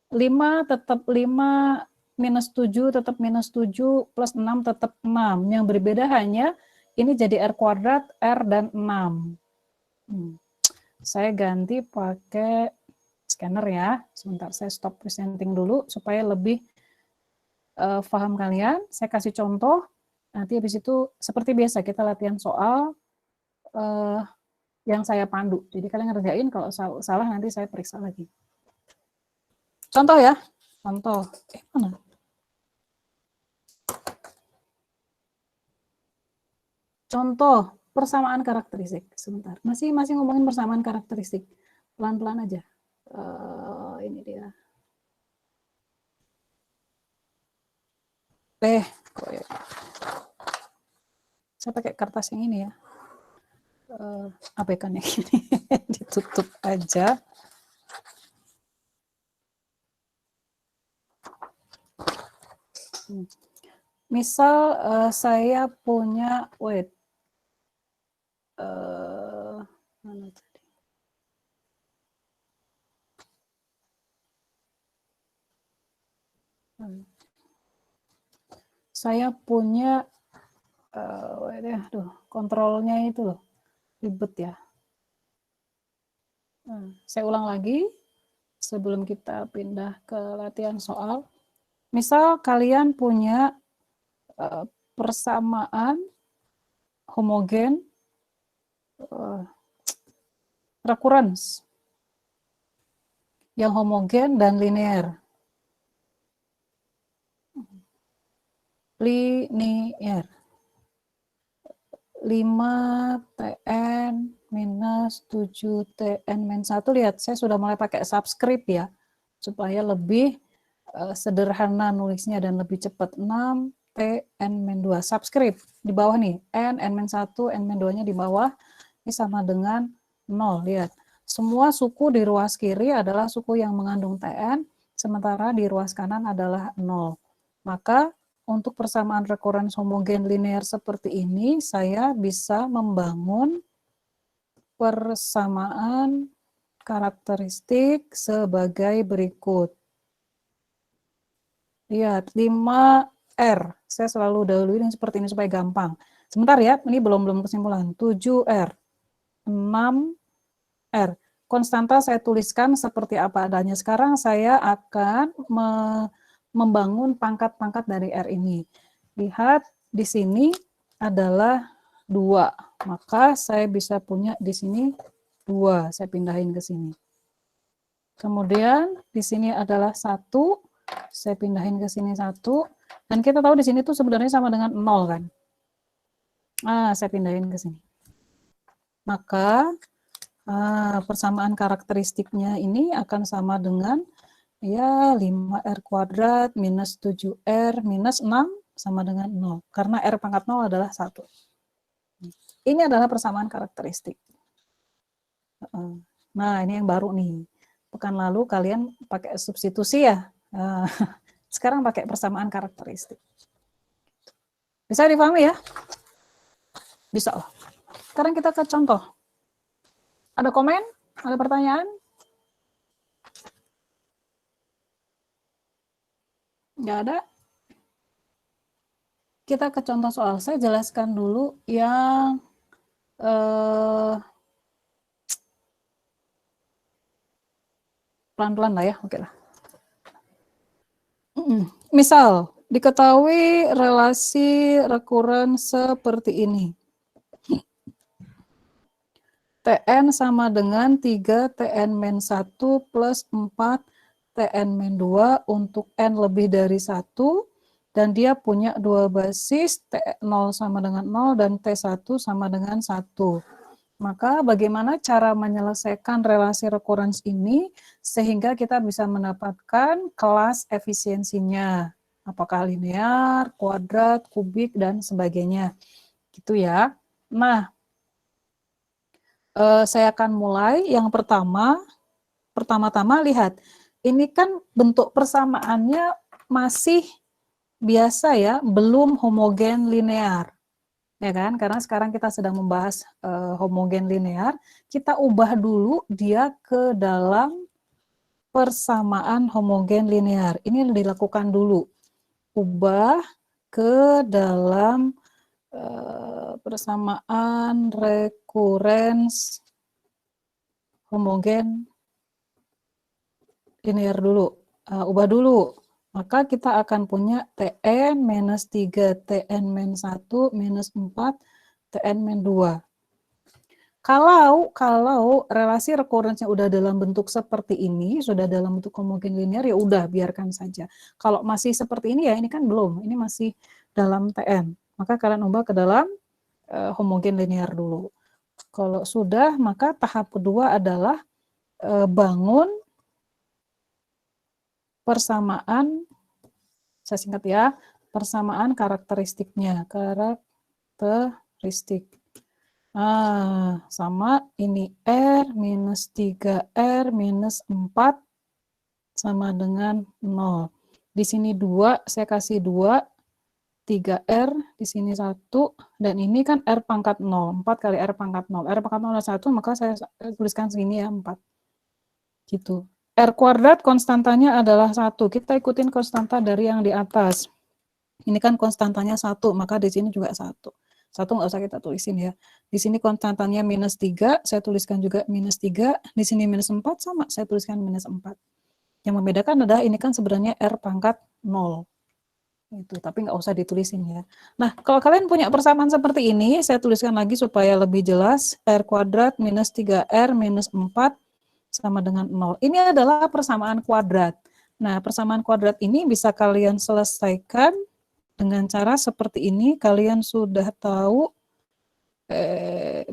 5 tetap 5, minus 7 tetap minus 7, plus 6 tetap 6. Yang berbeda hanya ini jadi R kuadrat, R dan 6. Saya ganti pakai scanner ya. Sebentar, saya stop presenting dulu supaya lebih paham kalian. Saya kasih contoh, nanti habis itu seperti biasa kita latihan soal yang saya pandu. Jadi kalian ngerjain, kalau salah nanti saya periksa lagi. Contoh ya, contoh. Mana? Contoh persamaan karakteristik. Sebentar, masih ngomongin persamaan karakteristik. Pelan-pelan aja. Ini dia. Saya pakai kertas yang ini ya. Abaikan yang ini. Ditutup aja. Misal saya punya, mana tadi? Saya punya, kontrolnya itu loh, ribet ya. Saya ulang lagi sebelum kita pindah ke latihan soal. Misal kalian punya persamaan homogen recurrence yang homogen dan linear. Linear. 5Tn minus 7Tn-1. Lihat, saya sudah mulai pakai subscript ya, supaya lebih sederhana nulisnya dan lebih cepat. 6Tn-2. Subscript di bawah nih. N-1, N-2-nya di bawah. Ini sama dengan 0. Lihat, semua suku di ruas kiri adalah suku yang mengandung Tn, sementara di ruas kanan adalah 0. Maka untuk persamaan recurrence homogen linear seperti ini, saya bisa membangun persamaan karakteristik sebagai berikut. Lihat, 5R. Saya selalu dahuluin seperti ini supaya gampang. Sebentar ya, ini belum kesimpulan. 7R, 6R. Konstanta saya tuliskan seperti apa adanya. Sekarang saya akan membangun pangkat-pangkat dari R ini. Lihat, di sini adalah 2. Maka saya bisa punya di sini 2. Saya pindahin ke sini. Kemudian di sini adalah 1. Saya pindahin ke sini 1. Dan kita tahu di sini tuh sebenarnya sama dengan 0 kan. Saya pindahin ke sini. Maka persamaan karakteristiknya ini akan sama dengan ya 5R kuadrat minus 7R minus 6 sama dengan 0. Karena R pangkat 0 adalah 1. Ini adalah persamaan karakteristik. Nah, ini yang baru nih. Pekan lalu kalian pakai substitusi ya. Sekarang pakai persamaan karakteristik. Bisa dipahami ya? Bisa lah. Sekarang kita ke contoh. Ada komen? Ada pertanyaan? Nggak ada? Kita ke contoh soal. Saya jelaskan dulu yang pelan-pelan lah ya. Oke lah. Misal, diketahui relasi rekuren seperti ini. Tn sama dengan 3Tn-1 plus 4Tn-2 untuk N lebih dari 1, dan dia punya 2 basis, T0 sama dengan 0 dan T1 sama dengan 1. Maka bagaimana cara menyelesaikan relasi recurrence ini sehingga kita bisa mendapatkan kelas efisiensinya. Apakah linear, kuadrat, kubik, dan sebagainya. Gitu ya. Nah, saya akan mulai. Yang pertama-tama lihat, ini kan bentuk persamaannya masih biasa ya, belum homogen linear. Ya kan? Karena sekarang kita sedang membahas homogen linear, kita ubah dulu dia ke dalam persamaan homogen linear. Ini yang dilakukan dulu. Ubah ke dalam persamaan recurrence homogen linear dulu, ubah dulu. Maka kita akan punya Tn minus 3, Tn min 1, minus 4, Tn min 2. Kalau relasi recurrence-nya udah dalam bentuk seperti ini, sudah dalam bentuk homogen linear, ya udah biarkan saja. Kalau masih seperti ini ya ini kan belum, ini masih dalam Tn. Maka kalian ubah ke dalam homogen linear dulu. Kalau sudah, maka tahap kedua adalah bangun persamaan, saya singkat ya, persamaan karakteristiknya, karakteristik. Sama ini R minus 3R minus 4 sama dengan 0. Di sini 2, saya kasih 2, 3R, di sini 1, dan ini kan R pangkat 0, 4 kali R pangkat 0. R pangkat 0 adalah 1, maka saya tuliskan segini ya, 4. Gitu. R kuadrat konstantanya adalah 1. Kita ikutin konstanta dari yang di atas. Ini kan konstantanya 1, maka di sini juga 1. 1 nggak usah kita tulisin ya. Di sini konstantanya minus 3, saya tuliskan juga minus 3. Di sini minus 4, sama, saya tuliskan minus 4. Yang membedakan adalah ini kan sebenarnya R pangkat 0. Itu, tapi nggak usah ditulisin ya. Nah, kalau kalian punya persamaan seperti ini, saya tuliskan lagi supaya lebih jelas. R kuadrat minus 3R minus 4 sama dengan 0. Ini adalah persamaan kuadrat. Nah, persamaan kuadrat ini bisa kalian selesaikan dengan cara seperti ini. Kalian sudah tahu,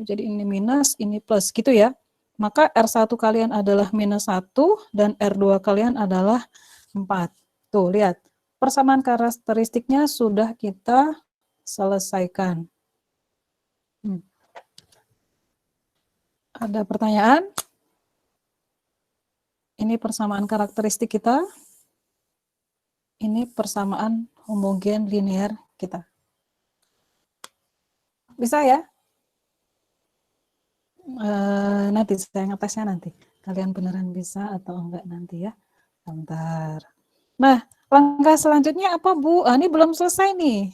jadi ini minus, ini plus, gitu ya. Maka R1 kalian adalah minus 1, dan R2 kalian adalah 4. Tuh, lihat. Persamaan karakteristiknya sudah kita selesaikan. Ada pertanyaan? Ini persamaan karakteristik kita. Ini persamaan homogen linear kita. Bisa ya? Nanti saya ngetesnya nanti. Kalian beneran bisa atau enggak nanti ya. Bentar. Nah, langkah selanjutnya apa, Bu? Ini belum selesai nih.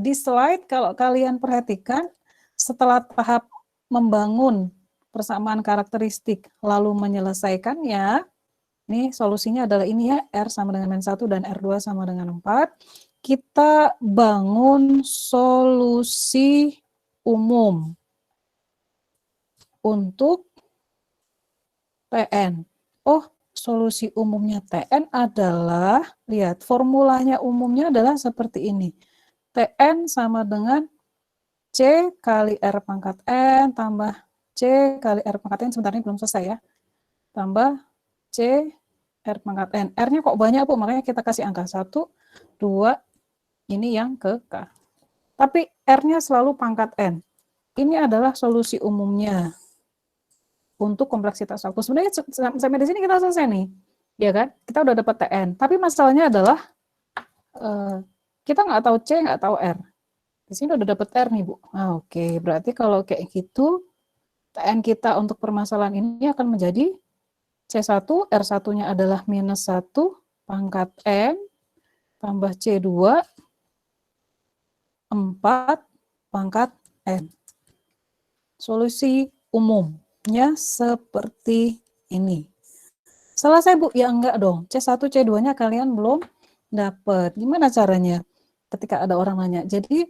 Di slide kalau kalian perhatikan, setelah tahap membangun persamaan karakteristik lalu menyelesaikannya, ini solusinya adalah ini ya, R sama dengan min 1 dan R2 sama dengan 4. Kita bangun solusi umum untuk Tn. Oh, solusi umumnya Tn adalah, lihat, formulanya umumnya adalah seperti ini. Tn sama dengan C kali R pangkat N tambah C kali R pangkat N, sebentar ini belum selesai ya. Tambah C R pangkat N. R-nya kok banyak, Bu? Makanya kita kasih angka 1, 2, ini yang ke K. Tapi R-nya selalu pangkat N. Ini adalah solusi umumnya untuk kompleksitas waktu. Sebenarnya sampai di sini kita selesai nih, ya kan? Kita udah dapat Tn. Tapi masalahnya adalah kita nggak tahu C, nggak tahu R. Di sini udah dapat R nih, Bu. Oke. Berarti kalau kayak gitu, Tn kita untuk permasalahan ini akan menjadi C1, R1-nya adalah minus 1 pangkat N tambah C2 4 pangkat N. Solusi umumnya seperti ini. Selesai, Bu? Ya enggak dong. C1, C2-nya kalian belum dapat. Gimana caranya? Ketika ada orang nanya, jadi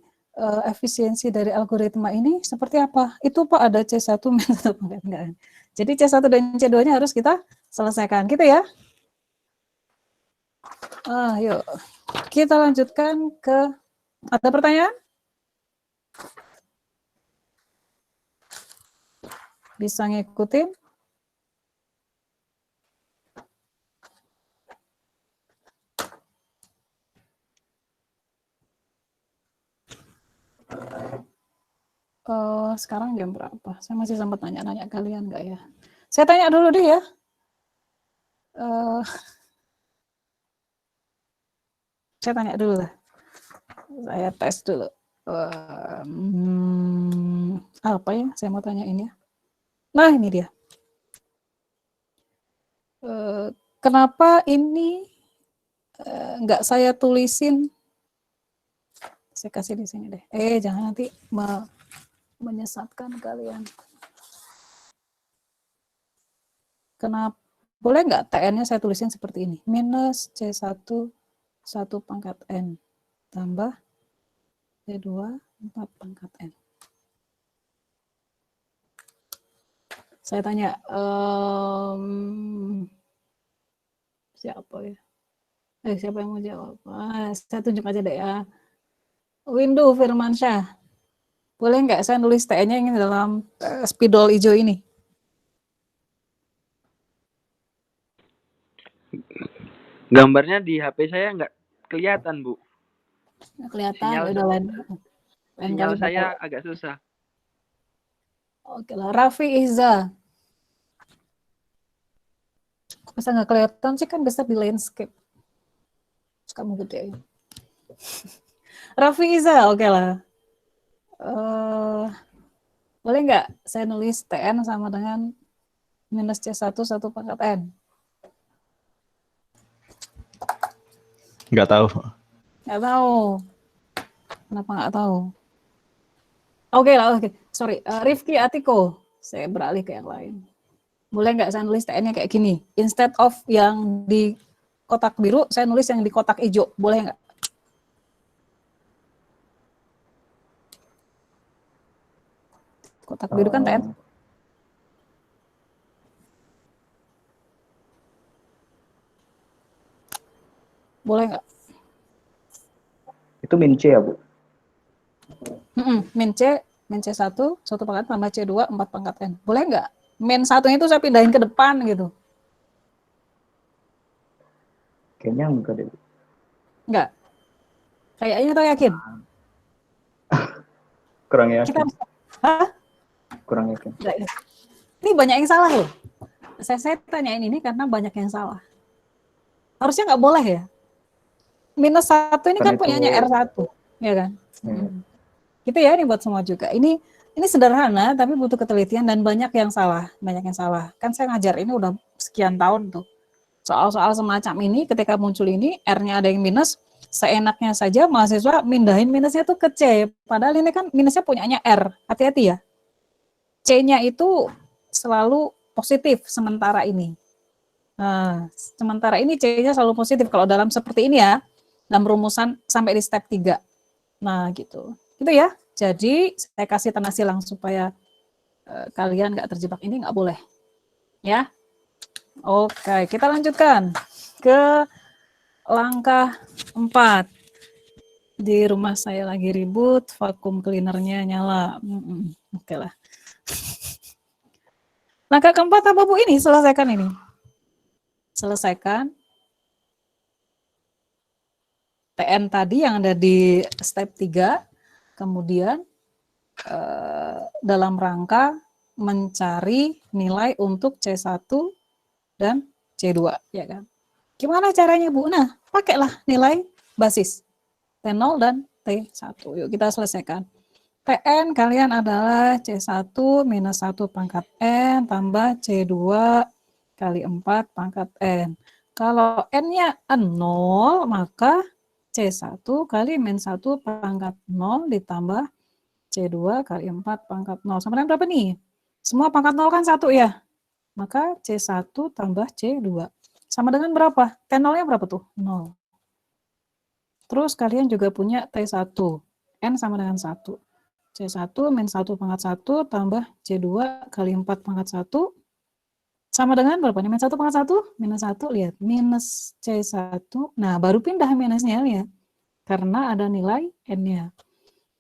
efisiensi dari algoritma ini seperti apa? Itu Pak ada C1 minus 1 pangkat enggak. Jadi C1 dan C2-nya harus kita selesaikan. Gitu ya. Yuk. Kita lanjutkan ke, ada pertanyaan? Bisa ngikutin? Sekarang jam berapa? Saya masih sempat nanya-nanya kalian nggak ya? Saya tanya dulu deh ya. Saya tanya dulu lah. Saya tes dulu. Apa ya? Saya mau tanyain ya. Nah, ini dia. Kenapa ini nggak saya tulisin? Saya kasih di sini deh. Jangan nanti menyesatkan kalian. Kenapa Boleh nggak TN-nya saya tulisin seperti ini? Minus C1, 1 pangkat N, tambah C2, 4 pangkat N. Saya tanya, siapa ya? Siapa yang mau jawab? Saya tunjuk aja deh ya. Windu Firmansyah. Boleh nggak saya nulis TN-nya ini dalam spidol hijau ini? Gambarnya di HP saya nggak kelihatan, Bu. Nggak kelihatan, Sinyal, ya udah lain sinyal kali saya bakal. agak susah. Oke lah, Raffi Iza. Bisa nggak kelihatan sih, kan bisa di landscape. Terus kamu gedein. Raffi Iza, oke lah. Boleh nggak saya nulis TN sama dengan minus C1, 1 pangkat N? Nggak tahu. Nggak tahu. Kenapa nggak tahu? Oke lah, oke. Sorry, Rifki Atiko. Saya beralih ke yang lain. Boleh nggak saya nulis TN-nya kayak gini? Instead of yang di kotak biru, saya nulis yang di kotak hijau. Boleh nggak? Kotak biru kan TN. Boleh nggak? Itu min C ya, Bu? Min C1, 1 pangkat tambah C2, 4 pangkat N. Boleh nggak? Min 1 itu saya pindahin ke depan gitu. Kayaknya enggak deh, Bu. Nggak? Kayaknya atau yakin? Kurang yakin. Kita, hah? Kurang yakin. Nggak, ya. Ini banyak yang salah loh. Saya tanyain ini karena banyak yang salah. Harusnya nggak boleh ya. Minus 1 ini kan Karena itu- punyanya R1, ya kan? Ya. Gitu ya, ini buat semua juga. Ini sederhana tapi butuh ketelitian dan banyak yang salah, Kan saya ngajar ini udah sekian tahun tuh. Soal-soal semacam ini ketika muncul ini R-nya ada yang minus, seenaknya saja mahasiswa mindahin minusnya tuh ke C. Padahal ini kan minusnya punyanya R. Hati-hati ya. C-nya itu selalu positif sementara ini. Nah, sementara ini C-nya selalu positif kalau dalam seperti ini ya. Dalam rumusan sampai di step 3. Nah, gitu. Gitu ya. Jadi, saya kasih tanda silang supaya kalian nggak terjebak ini, nggak boleh. Ya. Oke, kita lanjutkan ke langkah 4. Di rumah saya lagi ribut, vakum cleanernya nyala. Oke lah. Langkah keempat apa Bu ini? Selesaikan ini. Selesaikan TN tadi yang ada di step 3, kemudian dalam rangka mencari nilai untuk C1 dan C2, ya kan? Gimana caranya Bu? Nah, pakailah nilai basis T0 dan T1. Yuk kita selesaikan. TN kalian adalah C1 minus 1 pangkat N tambah C2 kali 4 pangkat N. Kalau N-nya 0, maka C1 kali min 1 pangkat 0 ditambah C2 kali 4 pangkat 0. Sama dengan berapa nih? Semua pangkat 0 kan 1 ya? Maka C1 tambah C2. Sama dengan berapa? T0-nya berapa tuh? 0. Terus kalian juga punya T1. N sama dengan 1. C1 min 1 pangkat 1 tambah C2 kali 4 pangkat 1. Sama dengan berapa nih? Min 1 pangkat 1? Minus 1, lihat. Minus C1. Nah, baru pindah minusnya, lihat. Karena ada nilai N-nya.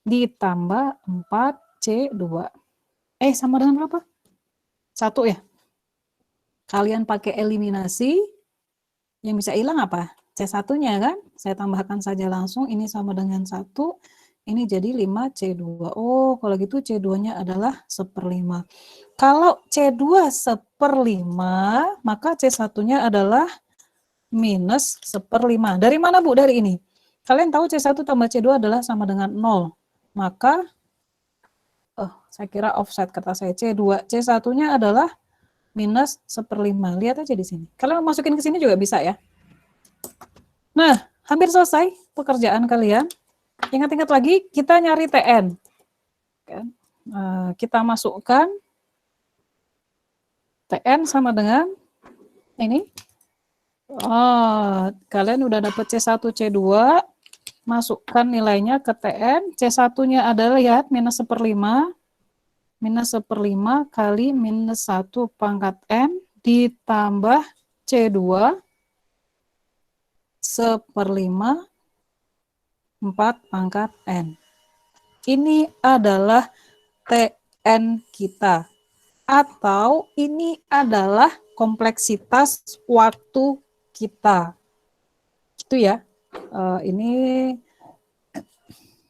Ditambah 4C2. Sama dengan berapa? 1 ya? Kalian pakai eliminasi, yang bisa hilang apa? C1-nya kan? Saya tambahkan saja langsung, ini sama dengan 1, ini jadi 5C2. Oh, kalau gitu C2-nya adalah 1/5. Kalau C2 1/5, maka C1-nya adalah minus 1/5. Dari mana Bu? Dari ini. Kalian tahu C1 tambah C2 adalah sama dengan 0. Maka, saya kira offset kata saya C2. C1-nya adalah minus 1/5. Lihat aja di sini. Kalian masukin ke sini juga bisa ya. Nah, hampir selesai pekerjaan kalian. Ingat-ingat lagi, kita nyari TN. Kita masukkan TN sama dengan Ini. Kalian udah dapat C1, C2. Masukkan nilainya ke TN. C1-nya adalah lihat minus 1/5. Minus 1/5 kali minus 1 pangkat N ditambah C2 1/5 4 pangkat N. Ini adalah TN kita. Atau ini adalah kompleksitas waktu kita. Gitu ya. Ini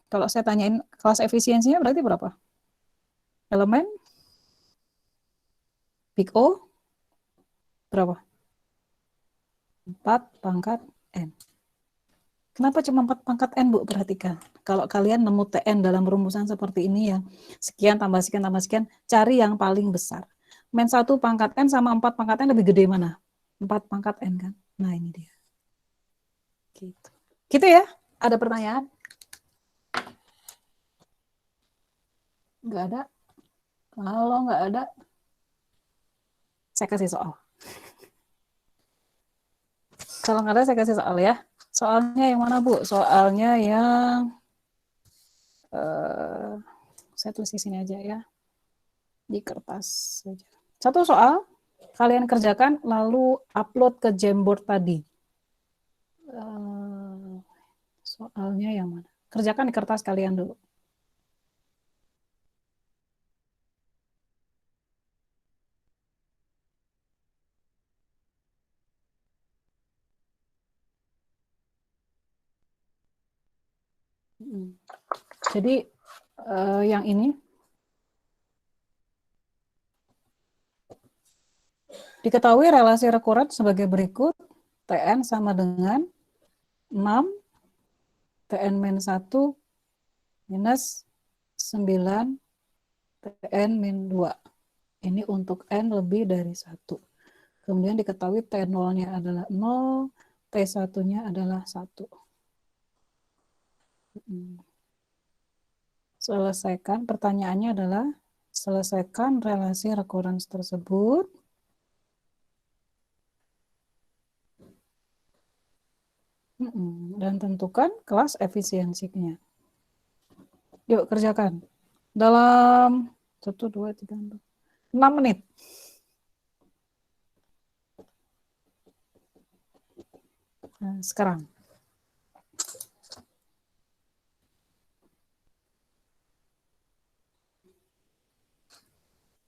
kalau saya tanyain kelas efisiensinya berarti berapa? Elemen big O berapa? 4 pangkat N. Kenapa cuma 4 pangkat N, Bu? Perhatikan. Kalau kalian nemu TN dalam rumusan seperti ini yang sekian tambah sekian tambah sekian, cari yang paling besar. Men 1 pangkat N sama 4 pangkat N lebih gede mana? 4 pangkat N kan? Nah ini dia. Gitu. Gitu ya? Ada pertanyaan? Nggak ada? Kalau nggak ada, saya kasih soal. Kalau nggak ada, saya kasih soal ya. Soalnya yang mana, Bu? Soalnya yang saya tulis di sini aja ya. Di kertas saja. Satu soal, kalian kerjakan, lalu upload ke Jamboard tadi. Soalnya yang mana? Kerjakan di kertas kalian dulu. Jadi yang ini diketahui relasi rekuren sebagai berikut. TN sama dengan 6 TN-1 minus 9 TN-2. Ini untuk N lebih dari 1. Kemudian diketahui T0-nya adalah 0, T1-nya adalah 1. Selesaikan, pertanyaannya adalah selesaikan relasi recurrence tersebut. Dan tentukan kelas efisiensinya. Yuk kerjakan. Dalam 1, 2, 3, 4, 6 menit. Nah, sekarang.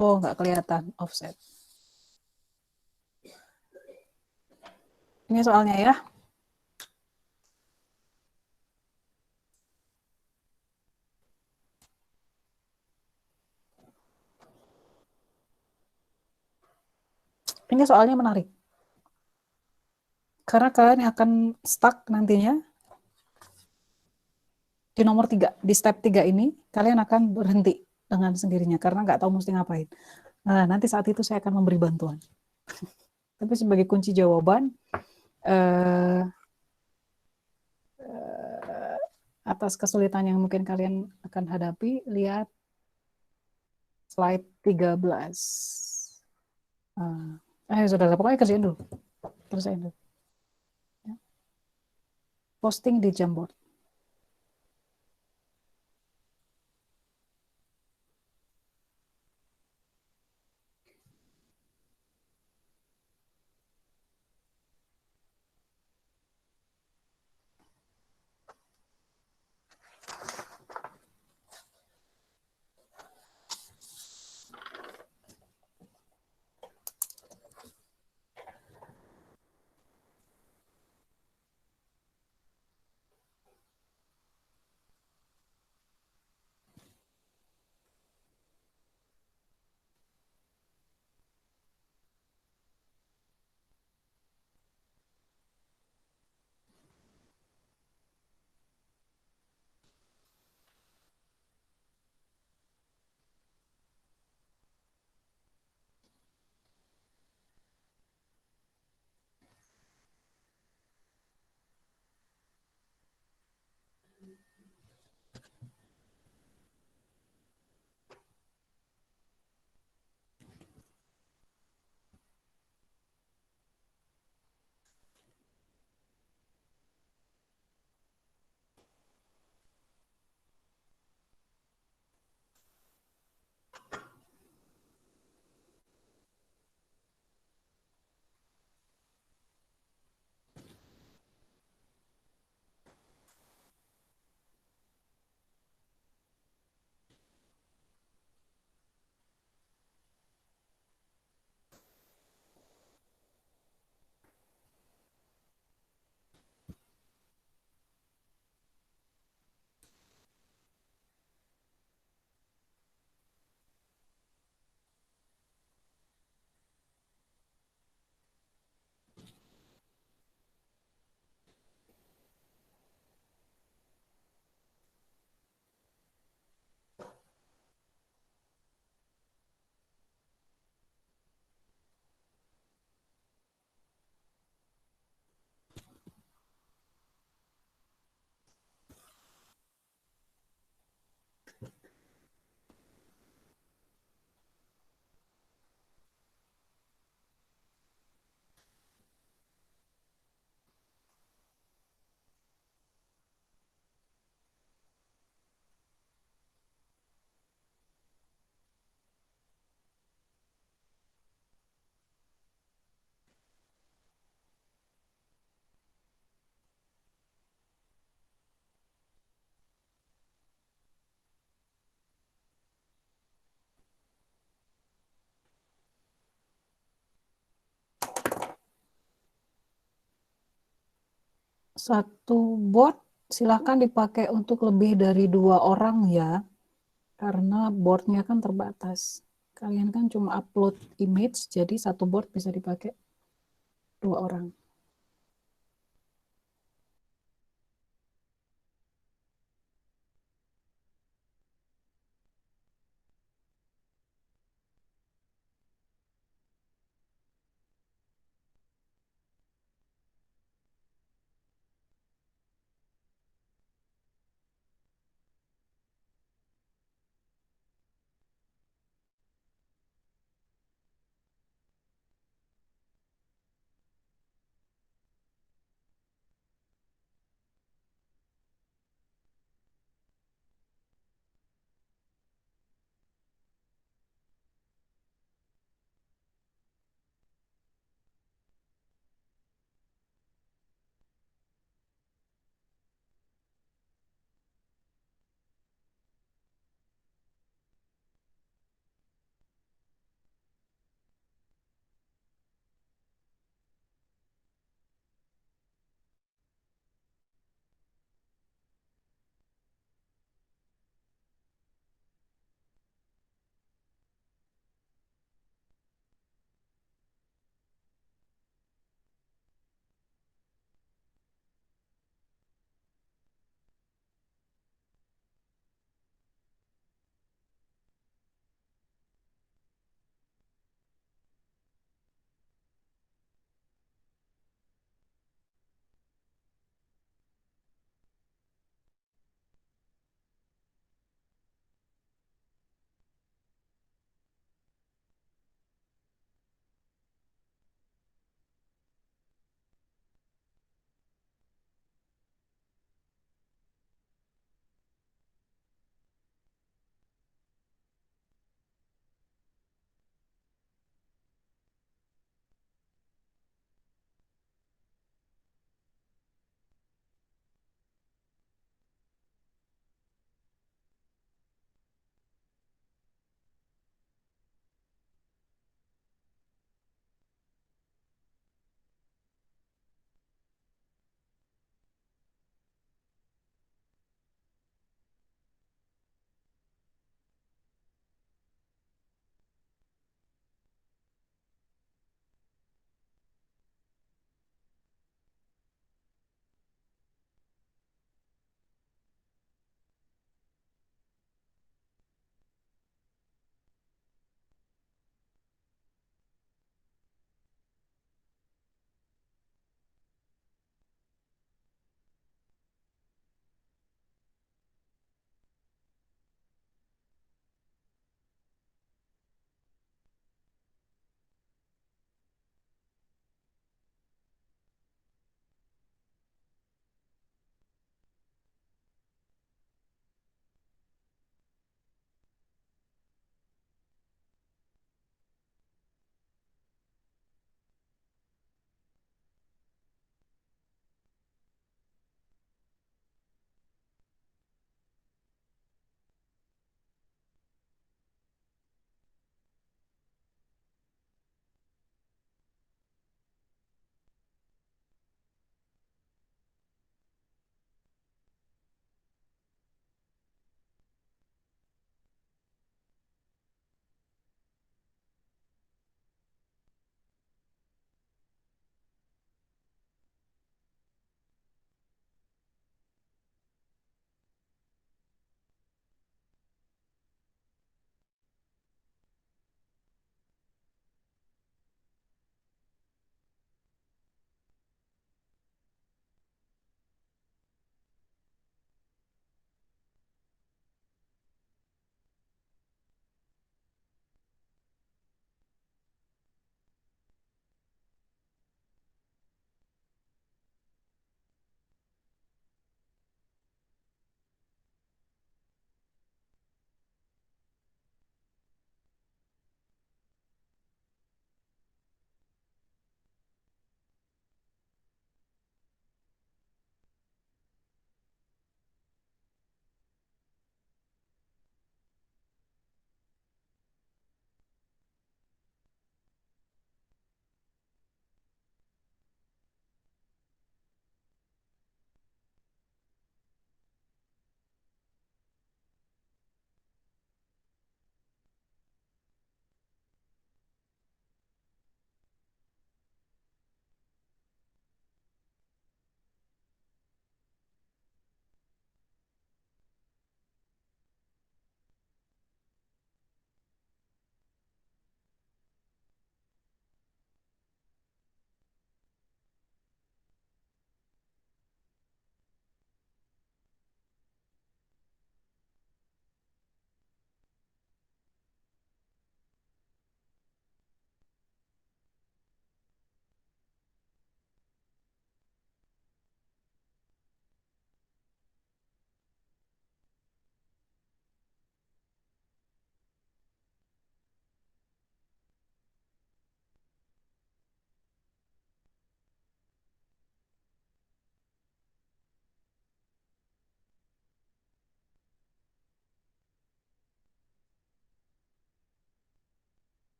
Oh, nggak kelihatan offset. Ini soalnya ya. Ini soalnya menarik. Karena kalian akan stuck nantinya di nomor 3, di step 3 ini, kalian akan berhenti dengan sendirinya karena nggak tahu mesti ngapain. Nah, nanti saat itu saya akan memberi bantuan. Tapi sebagai kunci jawaban, atas kesulitan yang mungkin kalian akan hadapi, lihat slide 13. Saudara, pokoknya kerjain dulu. Kerjain dulu. Ya. Posting di Jamboard. Satu board silakan dipakai untuk lebih dari 2 orang ya, karena boardnya kan terbatas. Kalian kan cuma upload image, jadi satu board bisa dipakai 2 orang.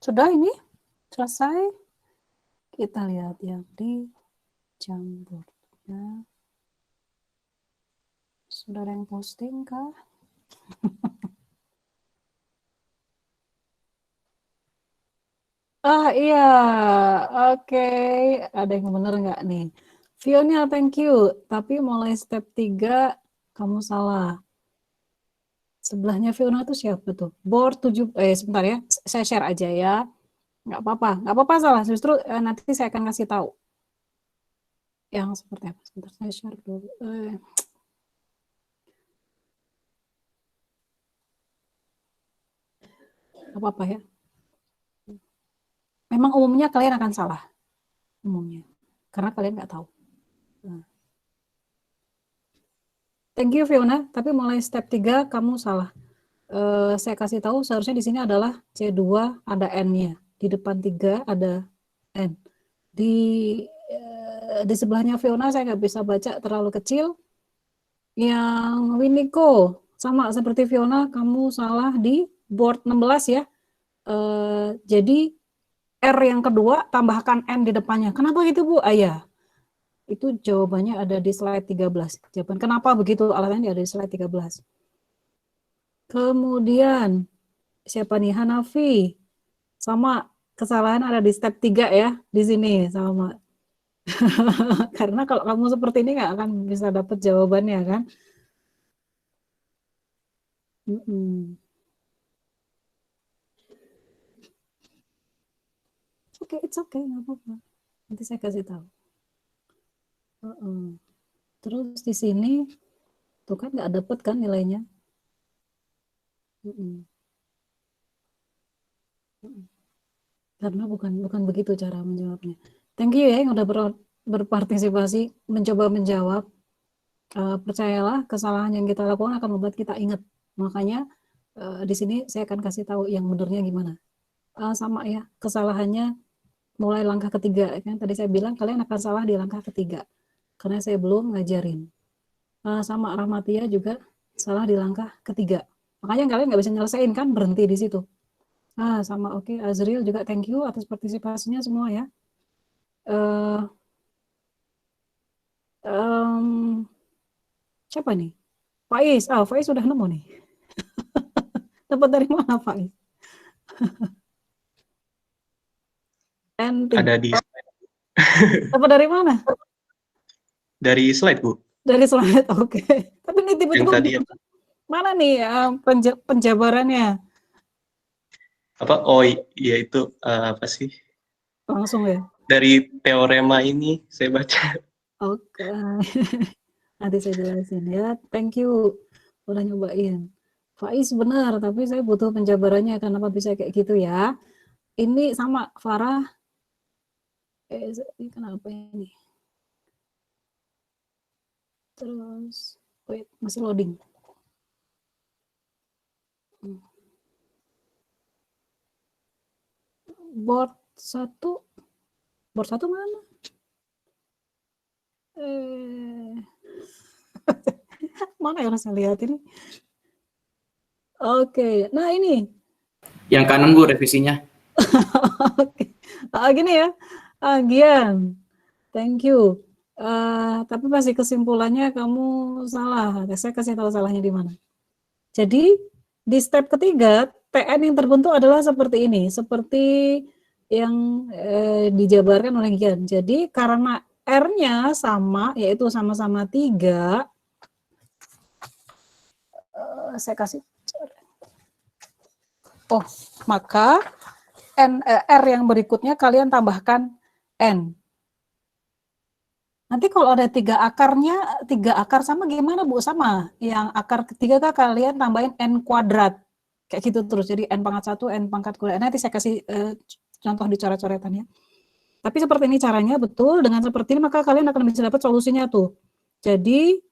Sudah ini? Selesai? Kita lihat yang di Jamboardnya. Sudah ada yang posting kah? Ah iya, oke. Ada yang bener nggak nih? Fiona, thank you. Tapi mulai step 3, kamu salah. Sebelahnya Fiona tuh siapa tuh? Board 7, sebentar ya. Saya share aja ya. Nggak apa-apa salah. Justru nanti saya akan kasih tahu. Yang seperti apa? Sebentar, saya share dulu. Nggak apa-apa ya. Memang umumnya kalian akan salah. Umumnya. Karena kalian nggak tahu. Nah. Thank you Fiona, tapi mulai step 3 kamu salah. Saya kasih tahu seharusnya di sini adalah C2 ada N-nya. Di depan 3 ada N. Di sebelahnya Fiona saya nggak bisa baca, terlalu kecil. Yang Winiko, sama seperti Fiona, kamu salah di board 16 ya. Jadi R yang kedua tambahkan N di depannya. Kenapa gitu Bu? Ya. Itu jawabannya ada di slide 13. Jawaban kenapa begitu alasannya ada di slide 13. Kemudian siapa nih? Hanafi. Sama kesalahan ada di step 3 ya, di sini sama. Karena kalau kamu seperti ini nggak akan bisa dapat jawabannya kan. Oke, it's okay, nggak apa-apa. Nanti saya kasih tahu. Terus di sini tuh kan nggak dapet kan nilainya. Karena bukan begitu cara menjawabnya. Thank you ya yang udah berpartisipasi mencoba menjawab. Percayalah kesalahan yang kita lakukan akan membuat kita ingat. Makanya di sini saya akan kasih tahu yang benernya gimana. Sama ya, kesalahannya mulai langkah ketiga. Kan tadi saya bilang kalian akan salah di langkah ketiga. Karena saya belum ngajarin. Sama Rahmatia juga salah di langkah ketiga. Makanya kalian nggak bisa nyelesain kan, berhenti di situ. Sama oke. Azril juga thank you atas partisipasinya semua ya. Siapa nih? Faiz. Faiz sudah nemu nih. Dapat dari mana Faiz? Ada di Dapat dari mana? dari slide Bu. Dari slide, oke. Tapi ini tiba-tiba Yang tadi mana nih penjabarannya? apa? Oh iya itu apa sih? Langsung ya? Dari teorema ini saya baca. Oke. Nanti saya jelasin ya. Thank you udah nyobain. Faiz benar, tapi saya butuh penjabarannya kenapa bisa kayak gitu ya. Ini sama Farah. Ini kenapa ini? Terus, wait, masih loading. Board 1 mana? Mana yang saya lihat ini? Oke, nah ini. Yang kanan Bu revisinya. Oke. Gini ya, Gian, thank you. Tapi pasti kesimpulannya kamu salah. Saya kasih tahu salahnya di mana. Jadi di step ketiga, TN yang terbentuk adalah seperti ini, seperti yang dijabarkan oleh Gian. Jadi karena R-nya sama, yaitu sama-sama 3, saya kasih. Maka R yang berikutnya kalian tambahkan N. Nanti kalau ada 3 akarnya, 3 akar sama gimana Bu? Sama. Yang akar ketiga kan kalian tambahin N kuadrat. Kayak gitu terus. Jadi N pangkat 1, N pangkat kuadrat. Nanti saya kasih contoh di coret-coretannya. Tapi seperti ini caranya, betul. Dengan seperti ini maka kalian akan bisa dapat solusinya tuh. Jadi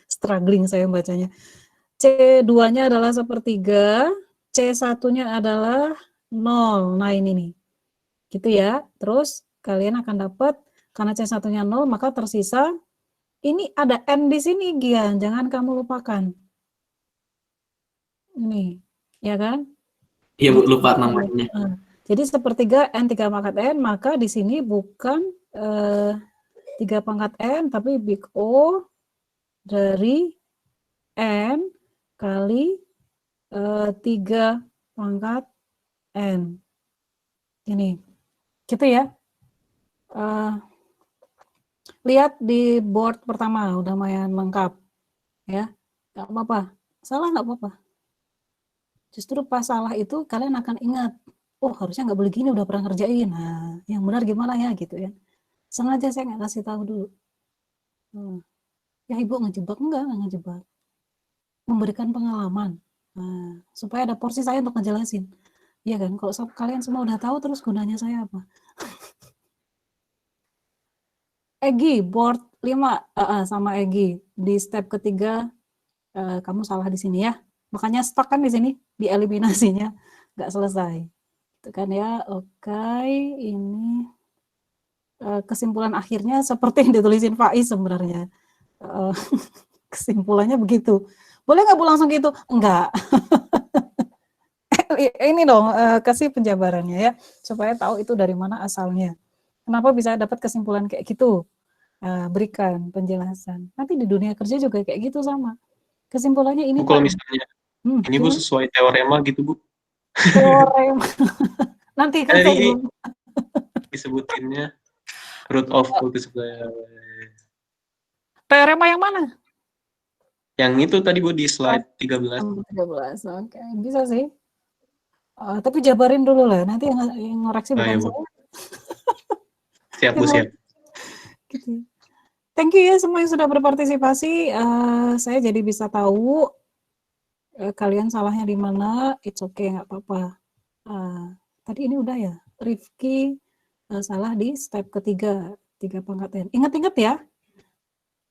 struggling saya bacanya. C2-nya adalah sepertiga, C1-nya adalah 0. Nah ini nih. Gitu ya. Terus kalian akan dapat, karena C1-nya 0, maka tersisa, ini ada N di sini, Gian. Jangan kamu lupakan. Ini. ya kan? Iya Bu, Jadi lupa namanya. jadi sepertiga N 3 pangkat N, maka di sini bukan 3 pangkat N, tapi big O dari N kali 3 pangkat N. Ini, gitu ya. Lihat di board pertama, udah lumayan lengkap. Ya, nggak apa-apa. Salah nggak apa-apa. Justru pas salah itu kalian akan ingat, oh harusnya nggak boleh gini, udah pernah ngerjain. Nah, yang benar gimana ya gitu ya. Sengaja saya nggak kasih tahu dulu. Ya ibu ngejebak, enggak ngejebak. Memberikan pengalaman. Nah, supaya ada porsi saya untuk ngejelasin. Iya kan, kalau kalian semua udah tahu terus gunanya saya apa? Egi, board 5 sama Egi. Di step ketiga, kamu salah di sini ya. Makanya stuck kan di sini, di eliminasinya. Nggak selesai. Itu kan ya, oke. Ini kesimpulan akhirnya seperti yang ditulisin Faiz sebenarnya. Kesimpulannya begitu. Boleh nggak Bu langsung gitu? Enggak. Ini dong, kasih penjabarannya ya, supaya tahu itu dari mana asalnya. Kenapa bisa dapat kesimpulan kayak gitu? Berikan penjelasan. Nanti di dunia kerja juga kayak gitu sama. Kesimpulannya ini Bu, kalau Pak. misalnya ini Bu Gimana? sesuai teorema gitu Bu. Teorema. Nanti kan saya Ini disebutinnya root of multiplier. teorema yang mana? Yang itu tadi Bu di slide 13. 13, oke. Bisa sih. Tapi jabarin dulu lah, nanti yang ngoreksi bukan Iya, Bu. saya. Siap Bu, siap. Gitu. Thank you ya semua yang sudah berpartisipasi. Saya jadi bisa tahu kalian salahnya di mana. It's okay, nggak apa-apa. Tadi ini udah ya, Rifki salah di step ketiga, 3 pangkat N. Ingat-ingat ya,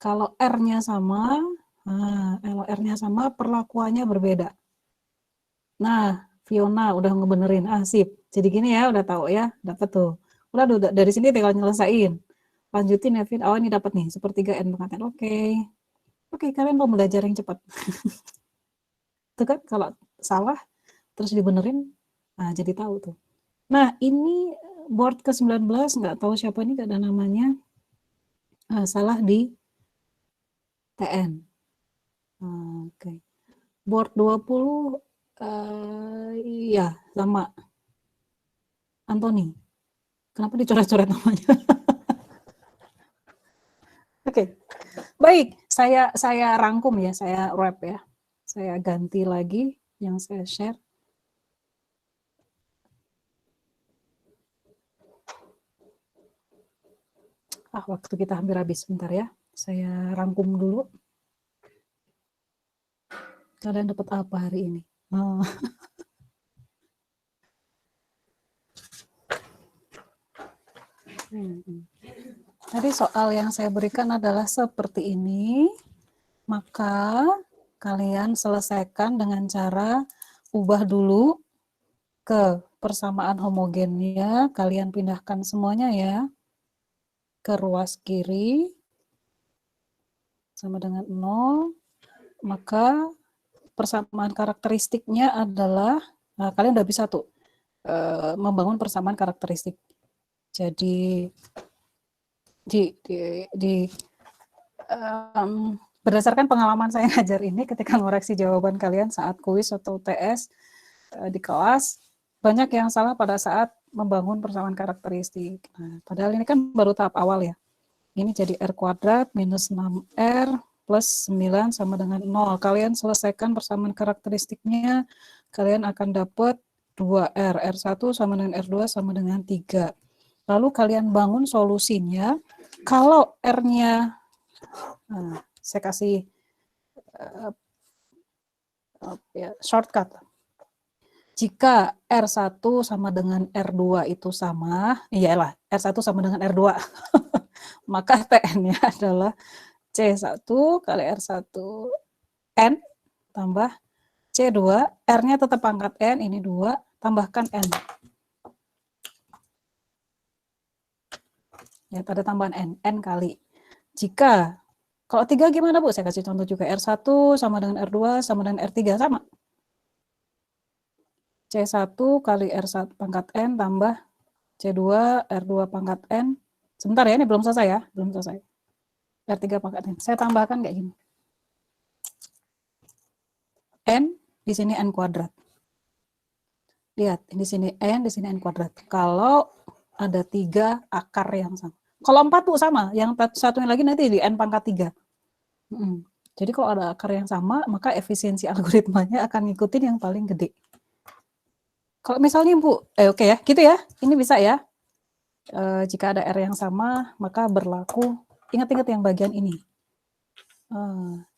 kalau R-nya sama, kalau R-nya sama, perlakuannya berbeda. Nah, Fiona udah ngebenerin, sip. Jadi gini ya, udah tahu ya, dapat tuh. Udah dari sini tinggal nyelesain. Lanjutin ya, Fit. Oh ini dapat nih, sepertiga N pangkat N. Oke, kalian mau belajar yang cepat. Itu kan kalau salah, terus dibenerin, jadi tahu tuh. Nah, ini board ke-19, nggak tahu siapa ini, nggak ada namanya. Salah di TN. Oke. Board 20, iya, sama. Anthony. Kenapa dicoret-coret namanya? Oke. Baik, saya rangkum ya, saya wrap ya. Saya ganti lagi yang saya share. Waktu kita hampir habis, bentar ya. Saya rangkum dulu. Kalian dapat apa hari ini? Tadi soal yang saya berikan adalah seperti ini. Maka kalian selesaikan dengan cara ubah dulu ke persamaan homogennya. Kalian pindahkan semuanya ya ke ruas kiri sama dengan 0. Maka persamaan karakteristiknya adalah, kalian udah bisa tuh membangun persamaan karakteristik. Jadi berdasarkan pengalaman saya ngajar ini, ketika ngoreksi jawaban kalian saat kuis atau TS di kelas, banyak yang salah pada saat membangun persamaan karakteristik. Nah, padahal ini kan baru tahap awal ya. Ini jadi R kuadrat minus 6R plus 9 sama dengan 0. Kalian selesaikan persamaan karakteristiknya, kalian akan dapat 2R. R1 sama dengan R2 sama dengan 3. Lalu kalian bangun solusinya. Kalau R-nya, saya kasih shortcut. Jika R1 sama dengan R2 itu sama, iyalah R1 sama dengan R2, maka TN-nya adalah C1 kali R1 N tambah C2, R-nya tetap pangkat N, ini 2, tambahkan N. Ya, ada tambahan N kali. Jika, kalau 3 gimana Bu? Saya kasih contoh juga, R1 sama dengan R2 sama dengan R3, sama. C1 kali R1 pangkat N tambah C2 R2 pangkat N. Sebentar ya, ini belum selesai ya, belum selesai. R3 pangkat N. Saya tambahkan kayak gini. N, di sini N kuadrat. Lihat, di sini N kuadrat. Kalau ada 3 akar yang sama. Kalau 4 tuh sama, yang satunya lagi nanti di N pangkat 3. Jadi kalau ada akar yang sama, maka efisiensi algoritmanya akan ngikutin yang paling gede. Kalau misalnya Bu, oke ya, gitu ya, ini bisa ya. Jika ada R yang sama, maka berlaku, ingat-ingat yang bagian ini.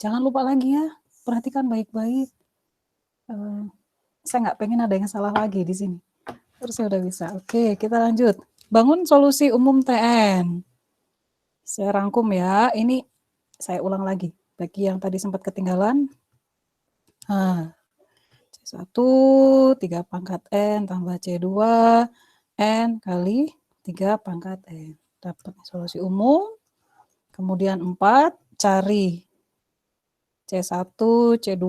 Jangan lupa lagi ya, perhatikan baik-baik. Saya nggak pengen ada yang salah lagi di sini. Terus udah bisa. Oke, kita lanjut. Bangun solusi umum TN. Saya rangkum ya, ini saya ulang lagi. Bagi yang tadi sempat ketinggalan. C1, 3 pangkat N tambah C2, N kali 3 pangkat N. Dapat solusi umum. Kemudian 4, cari C1, C2,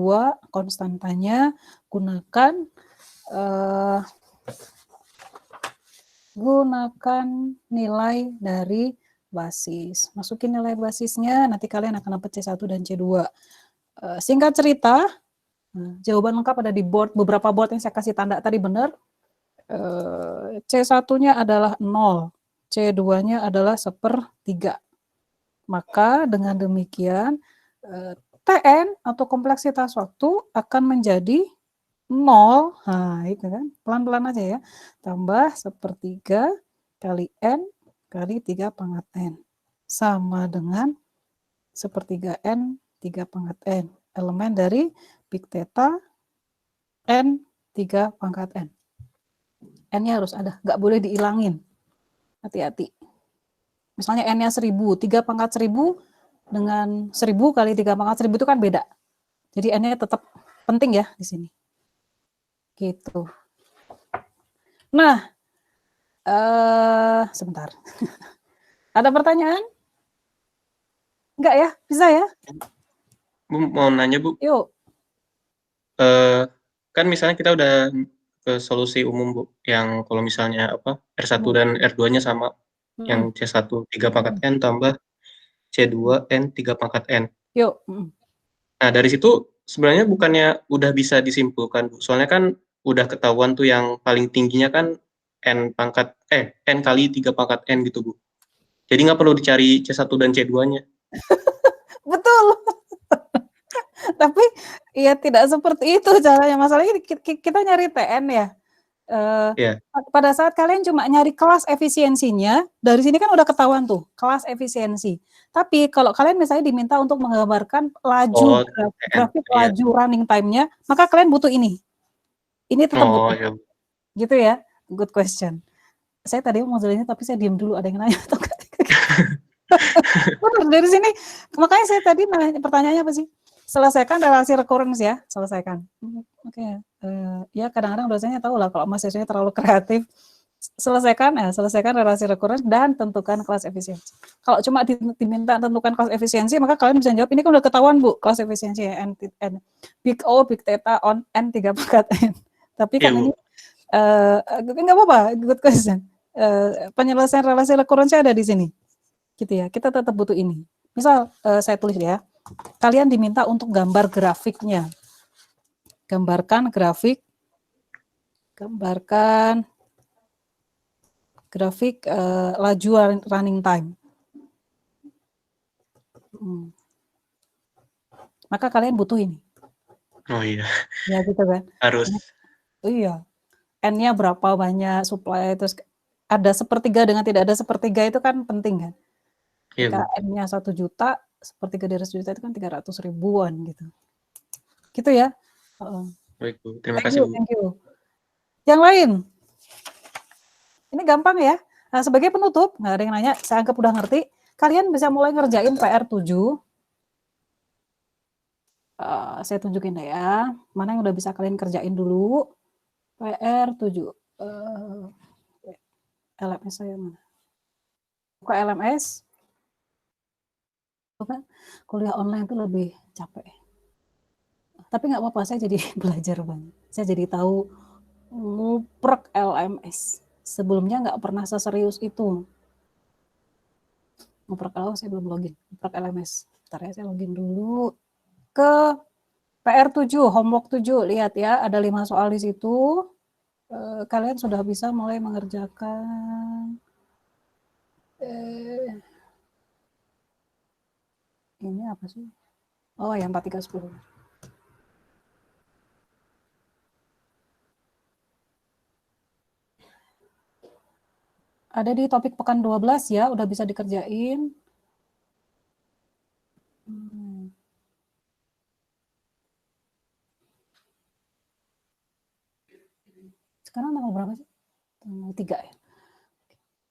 konstantanya, gunakan nilai dari basis. Masukin nilai basisnya, nanti kalian akan dapat C1 dan C2. Singkat cerita, jawaban lengkap ada di board, beberapa board yang saya kasih tanda tadi benar. C1-nya adalah 0, C2-nya adalah 1/3. Maka dengan demikian, TN atau kompleksitas waktu akan menjadi 0, nah itu kan, pelan-pelan aja ya, tambah 1/3 kali N kali 3 pangkat N, sama dengan 1/3 N 3 pangkat N, elemen dari big theta N 3 pangkat N. N-nya harus ada, nggak boleh diilangin, hati-hati. Misalnya N-nya 1000, 3 pangkat 1000 dengan 1000 kali 3 pangkat 1000 itu kan beda. Jadi N-nya tetap penting ya di sini. Gitu. Nah, sebentar. Ada pertanyaan? Enggak ya? Bisa ya? Bu, mau nanya Bu, Yuk. kan misalnya kita udah ke solusi umum Bu, yang kalau misalnya apa R1 dan R2-nya sama, yang C1 3 pangkat N tambah C2 N 3 pangkat N. Yuk. Nah, dari situ sebenarnya bukannya udah bisa disimpulkan, Bu. Soalnya kan udah ketahuan tuh yang paling tingginya kan N kali 3 pangkat N gitu, Bu. Jadi nggak perlu dicari C1 dan C2-nya. Betul. Tapi ya tidak seperti itu caranya. Masalahnya kita nyari TN ya. Iya. Pada saat kalian cuma nyari kelas efisiensinya, dari sini kan udah ketahuan tuh, kelas efisiensi. Tapi kalau kalian misalnya diminta untuk menggambarkan laju grafik iya. laju running time-nya, maka kalian butuh ini. Ini tetap butuh. Iya. Gitu ya. Good question. Saya tadi mau jelasin tapi saya diam dulu, ada yang nanya atau enggak? Dari sini, makanya saya tadi nanya, pertanyaannya apa sih? Selesaikan relasi recurrence ya, selesaikan. Oke. Ya kadang-kadang dosennya tahu lah kalau mahasiswanya terlalu kreatif. Selesaikan relasi recurrence dan tentukan kelas efisiensi. Kalau cuma diminta tentukan kelas efisiensi, maka kalian bisa jawab, ini kan udah ketahuan Bu, kelas efisiensi ya, N, big O, big theta on N 3 pangkat N. Tapi kan ini, nggak apa-apa, good question. Penyelesaian relasi recurrence ada di sini. Gitu ya, kita tetap butuh ini. Misal, saya tulis ya, kalian diminta untuk gambar grafiknya. Gambarkan grafik laju running time. Maka kalian butuh ini. Oh iya. Ya gitu kan. Harus. Iya. N-nya berapa banyak, supply, terus ada 1/3 dengan tidak ada 1/3 itu kan penting kan. Jika N-nya 1 juta, 1/3 dari 1 juta itu kan 300 ribuan gitu. Gitu ya. Baik Bu, terima kasih Bu. Thank you. Yang lain? Ini gampang ya. Nah, sebagai penutup, nggak ada yang nanya, saya anggap udah ngerti. Kalian bisa mulai ngerjain PR 7. Saya tunjukin deh ya. Mana yang udah bisa kalian kerjain dulu. PR 7. LMS saya mana? Buka LMS. Bukan, kuliah online itu lebih capek. Tapi nggak apa-apa, saya jadi belajar banget. Saya jadi tahu nguprek LMS. Sebelumnya nggak pernah seserius itu. Nguprek LMS, saya belum login. Nguprek LMS. Bentar ya, saya login dulu. Ke PR 7, homework 7. Lihat ya, ada 5 soal di situ. Kalian sudah bisa mulai mengerjakan. Ini apa sih? Oh, yang 4, 3, 10. Ada di topik pekan 12 ya, udah bisa dikerjain. Sekarang tanggal berapa sih? Tanggal 3 ya.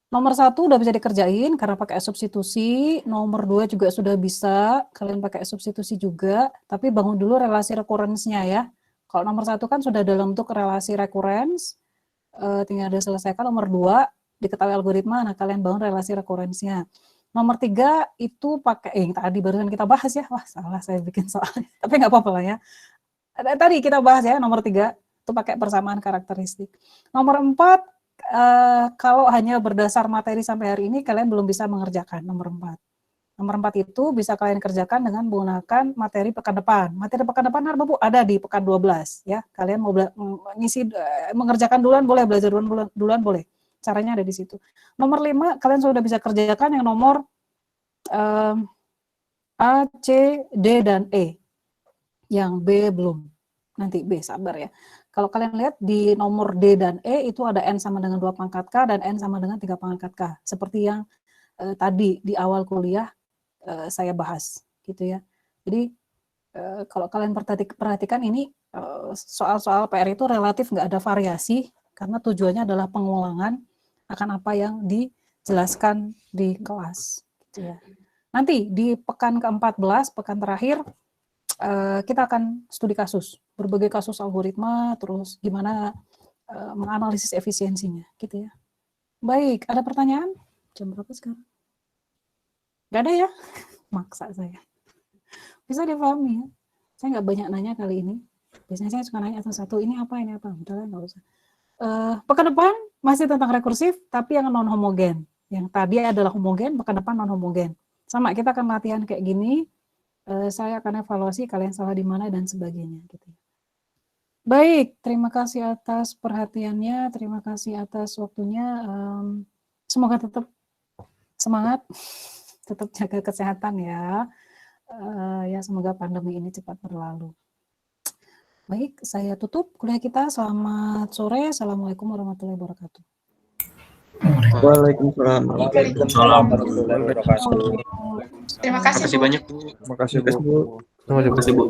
Nomor 1 udah bisa dikerjain karena pakai substitusi. Nomor 2 juga sudah bisa, kalian pakai substitusi juga. Tapi bangun dulu relasi recurrence-nya ya. Kalau nomor 1 kan sudah dalam bentuk relasi recurrence, tinggal diselesaikan. Nomor 2 diketahui algoritma, nah kalian bangun relasi recurrence-nya. Nomor 3 itu pakai, tadi barusan kita bahas ya, wah salah saya bikin soalnya, tapi nggak apa-apa lah ya. Tadi kita bahas ya, nomor 3 itu pakai persamaan karakteristik. Nomor 4, kalau hanya berdasar materi sampai hari ini, kalian belum bisa mengerjakan nomor 4. Nomor 4 itu bisa kalian kerjakan dengan menggunakan materi pekan depan. Materi pekan depan ada di pekan 12 ya. Kalian mau mengerjakan duluan boleh, belajar duluan boleh. Caranya ada di situ. Nomor 5, kalian sudah bisa kerjakan yang nomor A, C, D, dan E. Yang B belum. Nanti B, sabar ya. Kalau kalian lihat di nomor D dan E itu ada N sama dengan 2 pangkat K dan N sama dengan 3 pangkat K. Seperti yang tadi di awal kuliah saya bahas. Gitu ya. Jadi kalau kalian perhatikan ini soal-soal PR itu relatif nggak ada variasi karena tujuannya adalah pengulangan akan apa yang dijelaskan di kelas. Gitu ya. Nanti di pekan ke-14, pekan terakhir, kita akan studi kasus, berbagai kasus algoritma, terus gimana menganalisis efisiensinya, gitu ya. Baik, ada pertanyaan? Jam berapa sekarang? Gak ada ya? Maksa saya. Bisa dipahami ya? Saya nggak banyak nanya kali ini. Biasanya saya suka nanya satu-satu, ini apa, udah lah, nggak usah. Pekan depan masih tentang rekursif, tapi yang non-homogen. Yang tadi adalah homogen, pekan depan non-homogen. Sama, kita akan latihan kayak gini, saya akan evaluasi kalian salah di mana dan sebagainya. Gitu. Baik, terima kasih atas perhatiannya, terima kasih atas waktunya. Semoga tetap semangat, tetap jaga kesehatan ya. Ya semoga pandemi ini cepat berlalu. Baik, saya tutup kuliah kita. Selamat sore. Assalamualaikum warahmatullahi wabarakatuh. Waalaikumsalam. Terima kasih, Bu. Terima kasih banyak, Bu. Terima kasih, Bu. Terima kasih, Bu.